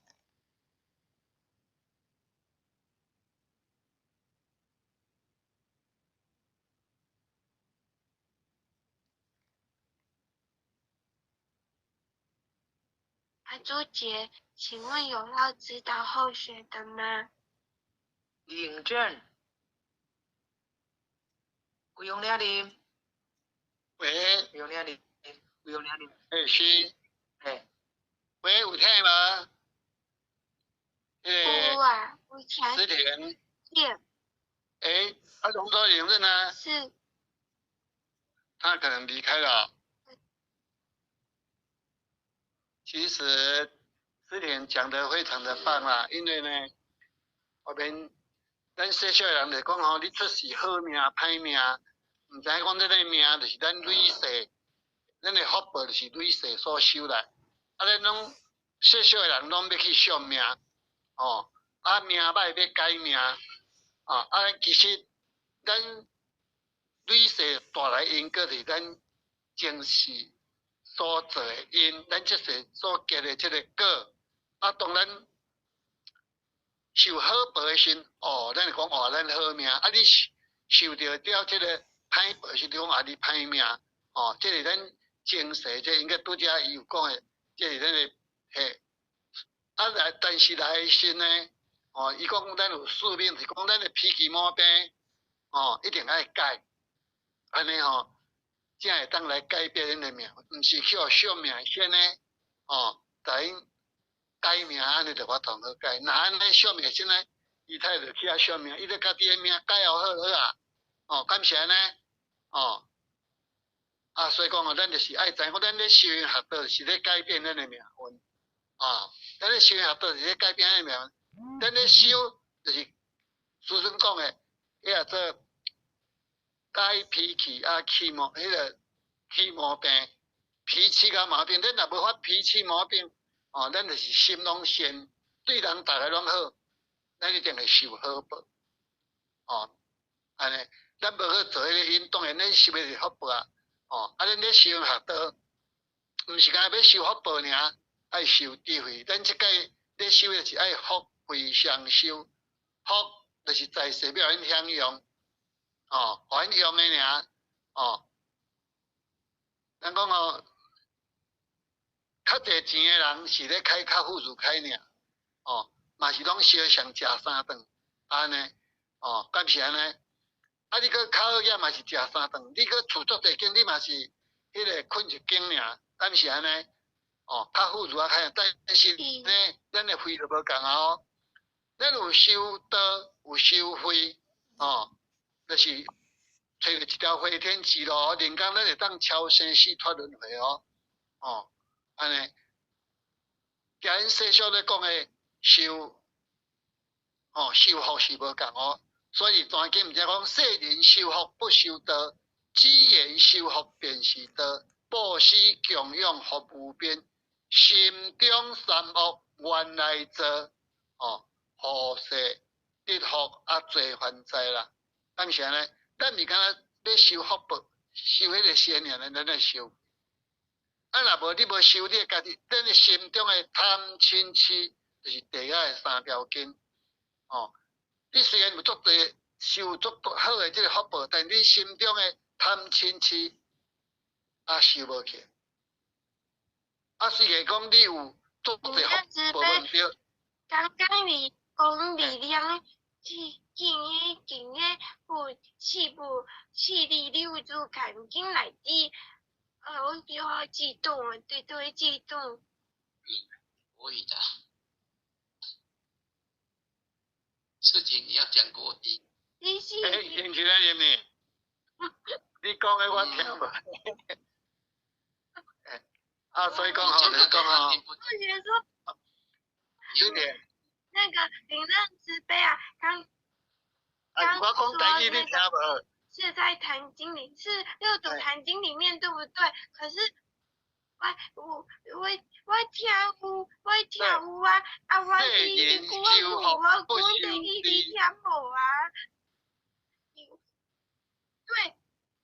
朱姐，请问有要指导后学的吗？领证，不用了哩，喂，不用了哩，不用了哩。是，喂，有听吗？有啊，有听。石田，是。龙舟领证呢？是。他可能离开了。其实石田讲得非常的棒啦，因为呢，后面咱小小人就讲吼，你出世好命歹命，唔知讲这个命就是咱累世，咱的福报就是累世所修来。咱拢小小的人拢要去想命，命歹要改命，其实咱累世带来因果是咱前世所做的因，咱这世所结的这个果，当咱受好报的时，咱就讲咱好命，你受到这个歹报是讲你歹命，这是咱前世这应该拄则伊有讲的，这是咱的但是来生呢，伊讲咱有宿命，是讲咱的脾气毛病，一定爱改，安尼才会当来改变咱的命，毋是去惜命先呢，甲因改命安尼就法度好改，那安尼惜命先呢，伊太就去遐算命，伊咧家己诶命改好落啊，哦，敢是安尼，哦，啊，所以讲哦，咱就是爱知影，咱咧修行学道是咧改变咱诶命运，啊，咱咧修行学道是咧改变咱诶命运，咱咧修就是师尊讲诶，迄个做改脾气啊，去毛迄个去毛病，脾气甲毛病，咱若无发脾气毛病，哦，咱就是心拢善，对人逐个拢好，咱一定会受好报，哦，安尼，咱无去做迄个因，当然咱受的是福报啊，哦，啊，咱咧修行学道，毋是干要修福报尔，爱修智慧，咱即届咧修的是爱福慧双修，福就是在世表因享用。哦，互因用诶尔，哦，咱讲哦，较侪钱诶人是咧开较富裕开尔，哦，嘛是拢烧上食三顿，安尼，哦，敢是安尼？啊，你搁较好嘢嘛是食三顿，你搁厝足地间，你嘛是迄个困一间尔，敢是安尼？哦，较富裕啊，但是呢，咱诶慧就无共啊哦，咱有修道，有修慧，哦，就是。找着一条飞天之路，人工咱会当超生死脱轮回哦，哦，安尼，甲因世俗咧讲诶修，哦，修福是无共哦，所以传经毋则讲世人修福不修道，只言修福便是道，布施供养福无边，心中三恶原来做，哦，何世得福啊济还财啦，敢是安尼？咱毋是敢若要修福报，修迄个善尔，咱来修。啊，若无你无修，你家己咱诶心中诶贪嗔痴，就是地下诶三条根。哦，你虽然有足多修足好诶即个福报，但你心中诶贪嗔痴啊修无起。啊，虽然讲你有足多福报，无对。刚刚你讲力量去见迄见迄不气力溜住赶紧来滴，我就好激动啊，对激动。可以的，事情你要讲过底。你是？听起来念呢？你讲诶我听无。啊，所以讲吼，就是讲吼。我觉得说。有点。那个灵任慈悲啊，刚我讲台语你听无？是在坛经里，是六祖坛经里面，对不对？可是我听有啊，啊我听我讲的你听无啊？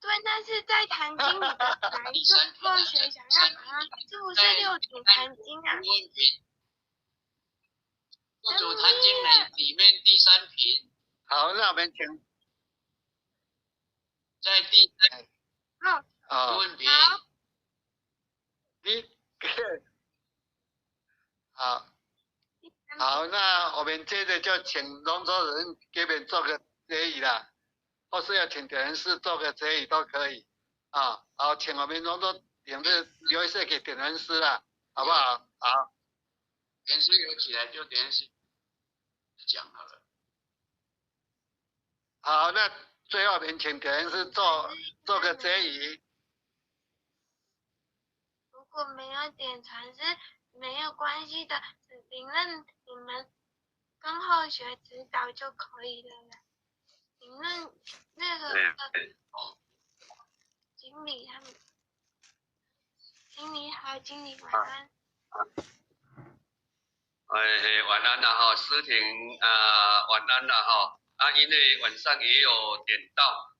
对，那是在坛经里的哪一个后学想要把它？是不是六祖坛经啊？六祖坛经里面第三品。好，那我们请。在第三。好。问题。你好。好，那我们接着就请龙州人给我们做个结语啦，或是要请点人师做个结语都可以。啊，好，请我们龙州领队留一些给点人师啦，好不好？好。点师有起来就点师讲好了。好，那最后我们请点人师做个结语。如果没有点传师没有关系的，只评论你们跟后学指导就可以了啦。评论那个经理他们，经理好，经理晚安。晚安啦哈，思婷晚安啦哈。因为晚上也有点到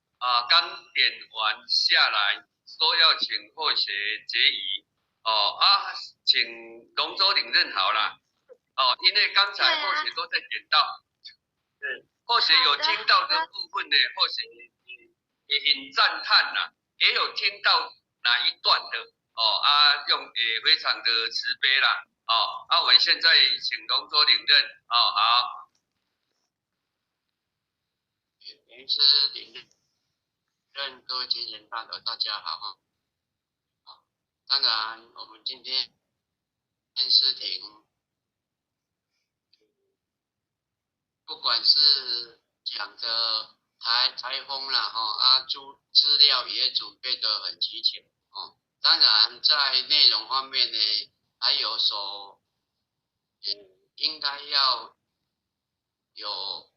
刚点完下来，说要请后学结语请龙舟领任好了因为刚才后学都在点到，后学有听到的部分呢，后学也很赞叹啦，也有听到哪一段的也非常的慈悲啦我们现在请龙舟领任好。莲师领任，各位前贤大德大家好当然我们今天思婷不管是讲的台风啦，资料也准备的很齐全哦。当然在内容方面呢，还有应该要有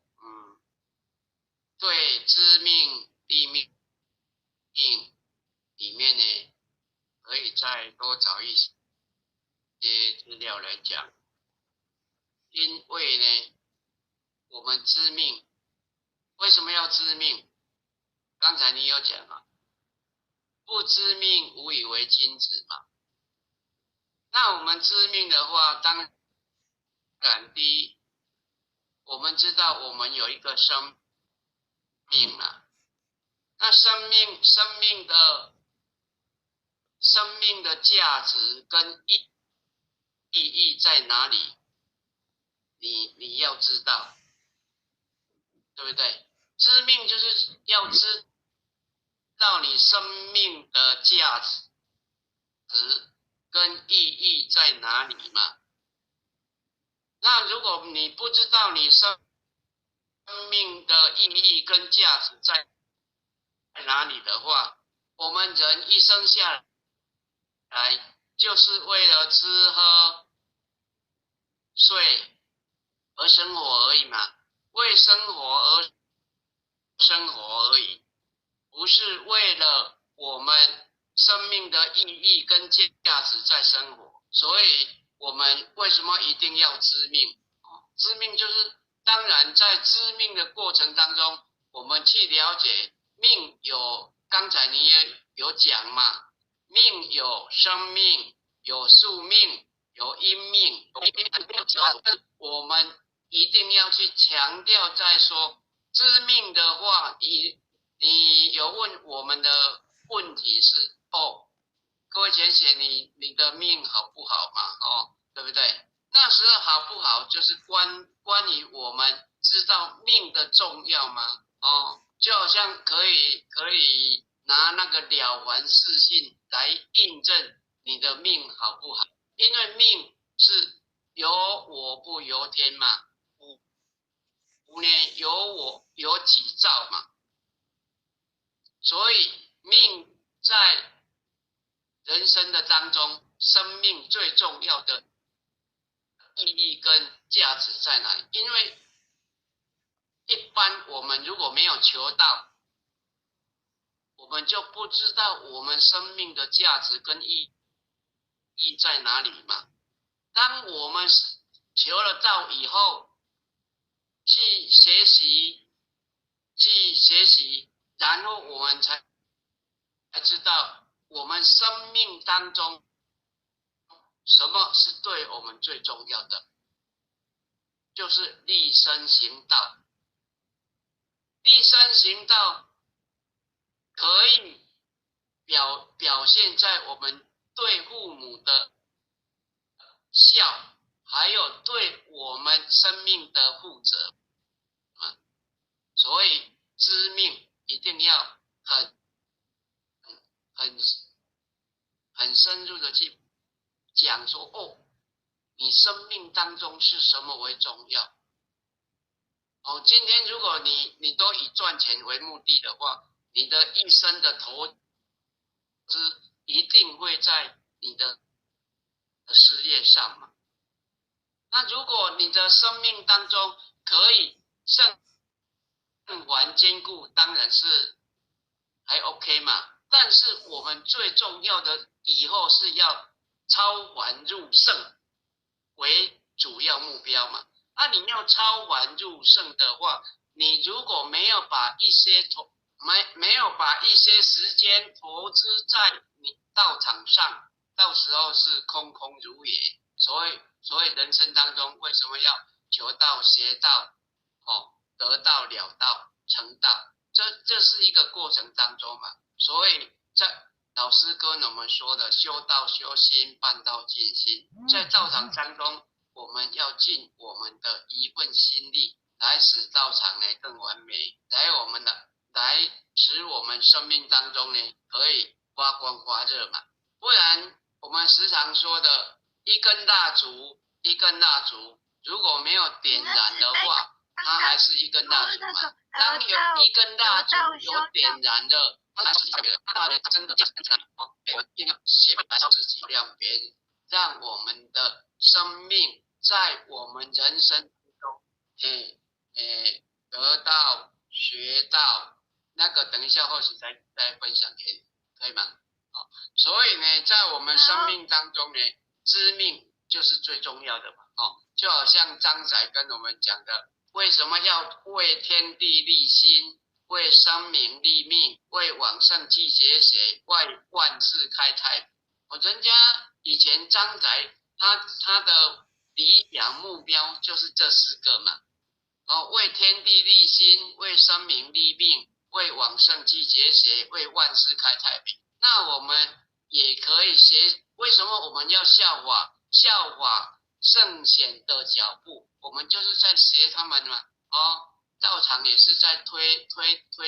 对知命立命里面呢，可以再多找一些资料来讲，因为呢，我们知命为什么要知命？刚才你有讲嘛，不知命无以为君子嘛。那我们知命的话，当然第一，我们知道我们有一个生命啊，那生命的价值跟意义在哪里？你要知道，对不对？知命就是要知道你生命的价值跟意义在哪里嘛。那如果你不知道你生命的意义跟价值在哪里的话，我们人一生下来就是为了吃喝睡而生活而已嘛，为生活而生活而已，不是为了我们生命的意义跟价值在生活。所以我们为什么一定要知命？知命就是当然在知命的过程当中，我们去了解命有，刚才你也有讲嘛，命有生命，有宿命，有阴命，我们一定要去强调在说知命的话，你有问我们的问题是各位浅显，你的命好不好嘛？对不对？那时候好不好，就是关于我们知道命的重要吗？就好像可以拿那个了凡四训来印证你的命好不好，因为命是由我不由天嘛，五年由我有己造嘛，所以命在人生的当中，生命最重要的意义跟价值在哪里？因为一般我们如果没有求道，我们就不知道我们生命的价值跟意义在哪里嘛。当我们求了道以后，去学习，然后我们才知道我们生命当中什么是对我们最重要的，就是立身行道。立身行道可以表现在我们对父母的孝，还有对我们生命的负责所以知命一定要很深入的去讲说你生命当中是什么为重要。今天如果你都以赚钱为目的的话，你的一生的投资一定会在你的事业上嘛。那如果你的生命当中可以圣还兼顾，当然是还 OK 嘛。但是我们最重要的以后是要超凡入圣为主要目标嘛。你要超凡入圣的话，你如果没有把一些时间投资在你道场上，到时候是空空如也。所以人生当中为什么要求道、学道、得道、了道、成道？这是一个过程当中嘛。所以在老师跟我们说的修道修心，办道尽心，在道场当中我们要尽我们的一份心力，来使道场呢更完美，来使我们生命当中呢可以发光发热嘛。不然我们时常说的一根蜡烛，如果没有点燃的话，它还是一根蜡烛嘛。当有一根蜡烛有点燃了，它是它的真的我们一定要学会来自己，让别人，让我们的生命在我们人生中，得到学到那个，等一下或许再分享给你，可以吗？所以呢，在我们生命当中呢，知命就是最重要的嘛。就好像张载跟我们讲的，为什么要为天地立心，为生民立命，为往圣继绝学，为万世开太平？人家以前张载他的理想目标就是这4个嘛。为天地立心，为生民立命，为往圣继绝学，为万世开太平。那我们也可以学，为什么我们要效法圣贤的脚步？我们就是在学他们嘛。道场也是在推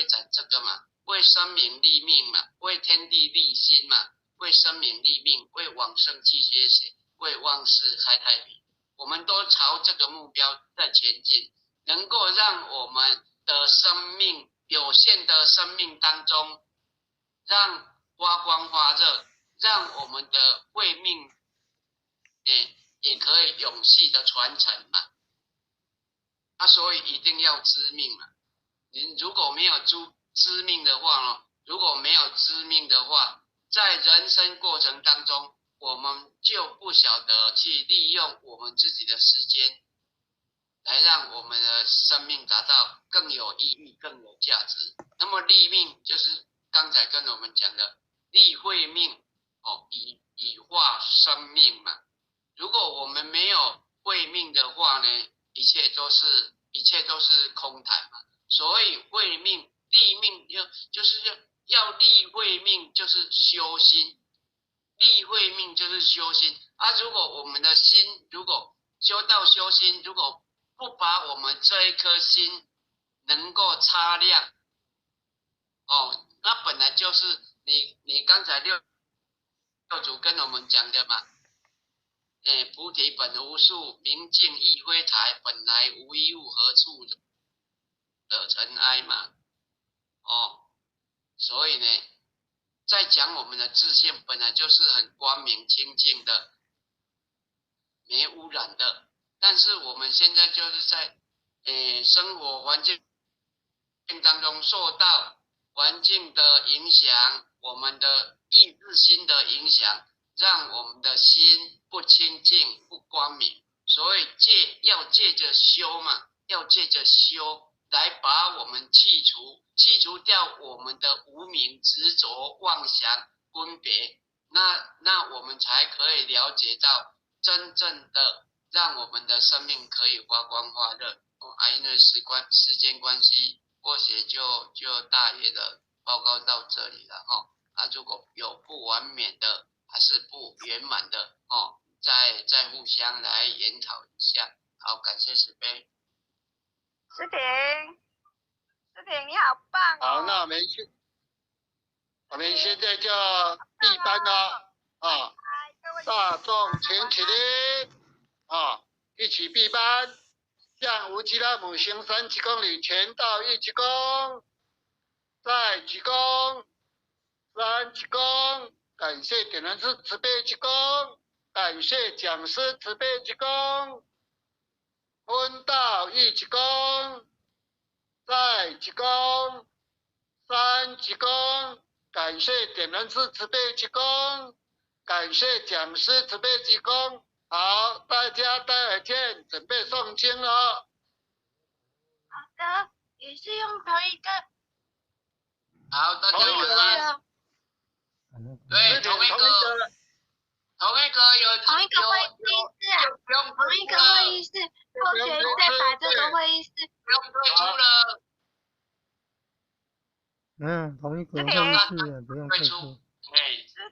展这个嘛，为生民立命嘛，为天地立心嘛，为生民立命，为往圣继绝学，为万世开太平。我们都朝这个目标在前进，能够让我们的生命有限的生命当中，让发光发热，让我们的慧命也可以永续的传承嘛。所以一定要知命嘛。你如果没有知命的话在人生过程当中，我们就不晓得去利用我们自己的时间，来让我们的生命达到更有意义、更有价值。那么立命就是刚才跟我们讲的立慧命，以化生命嘛。如果我们没有慧命的话呢，一切都是空谈嘛。所以慧命立命就是要立慧命，就是修心。立慧命就是修心如果我们的心如果修心，如果不把我们这一颗心能够擦亮，那本来就是你刚才六祖跟我们讲的嘛。菩提本无树，明镜亦非台，本来无一物，何处惹尘埃嘛。所以呢，在讲我们的自性本来就是很光明清净的，没污染的。但是我们现在就是在生活环境当中受到环境的影响，我们的意志心的影响，让我们的心不清净不光明。所以要借着修嘛，要借着修来把我们去除掉我们的无明执着妄想分别，那我们才可以了解到真正的让我们的生命可以发光发热。因为时间关系，或许就大约的报告到这里了如果有不完美的还是不圆满的再互相来研讨一下。好，感谢慈悲。诗婷你好棒好，那我们现在就闭班了大众请起立一起闭班，向无极拉姆行3鞠躬礼，全道1鞠躬，再鞠躬，3鞠躬，感谢点燃师慈悲鞠躬，感谢讲师慈悲鞠躬，分道1鞠躬，再鞠躬，3鞠躬，感谢点燃师慈悲鞠躬，感谢讲师慈悲鞠躬。好，大家待会见，准备诵经了。好的，也是用同一个。好，大家晚安。对，同一个有同一个会议室同一个会议室，后学再把这个会议室不用退出了。同一个会议室不用退出。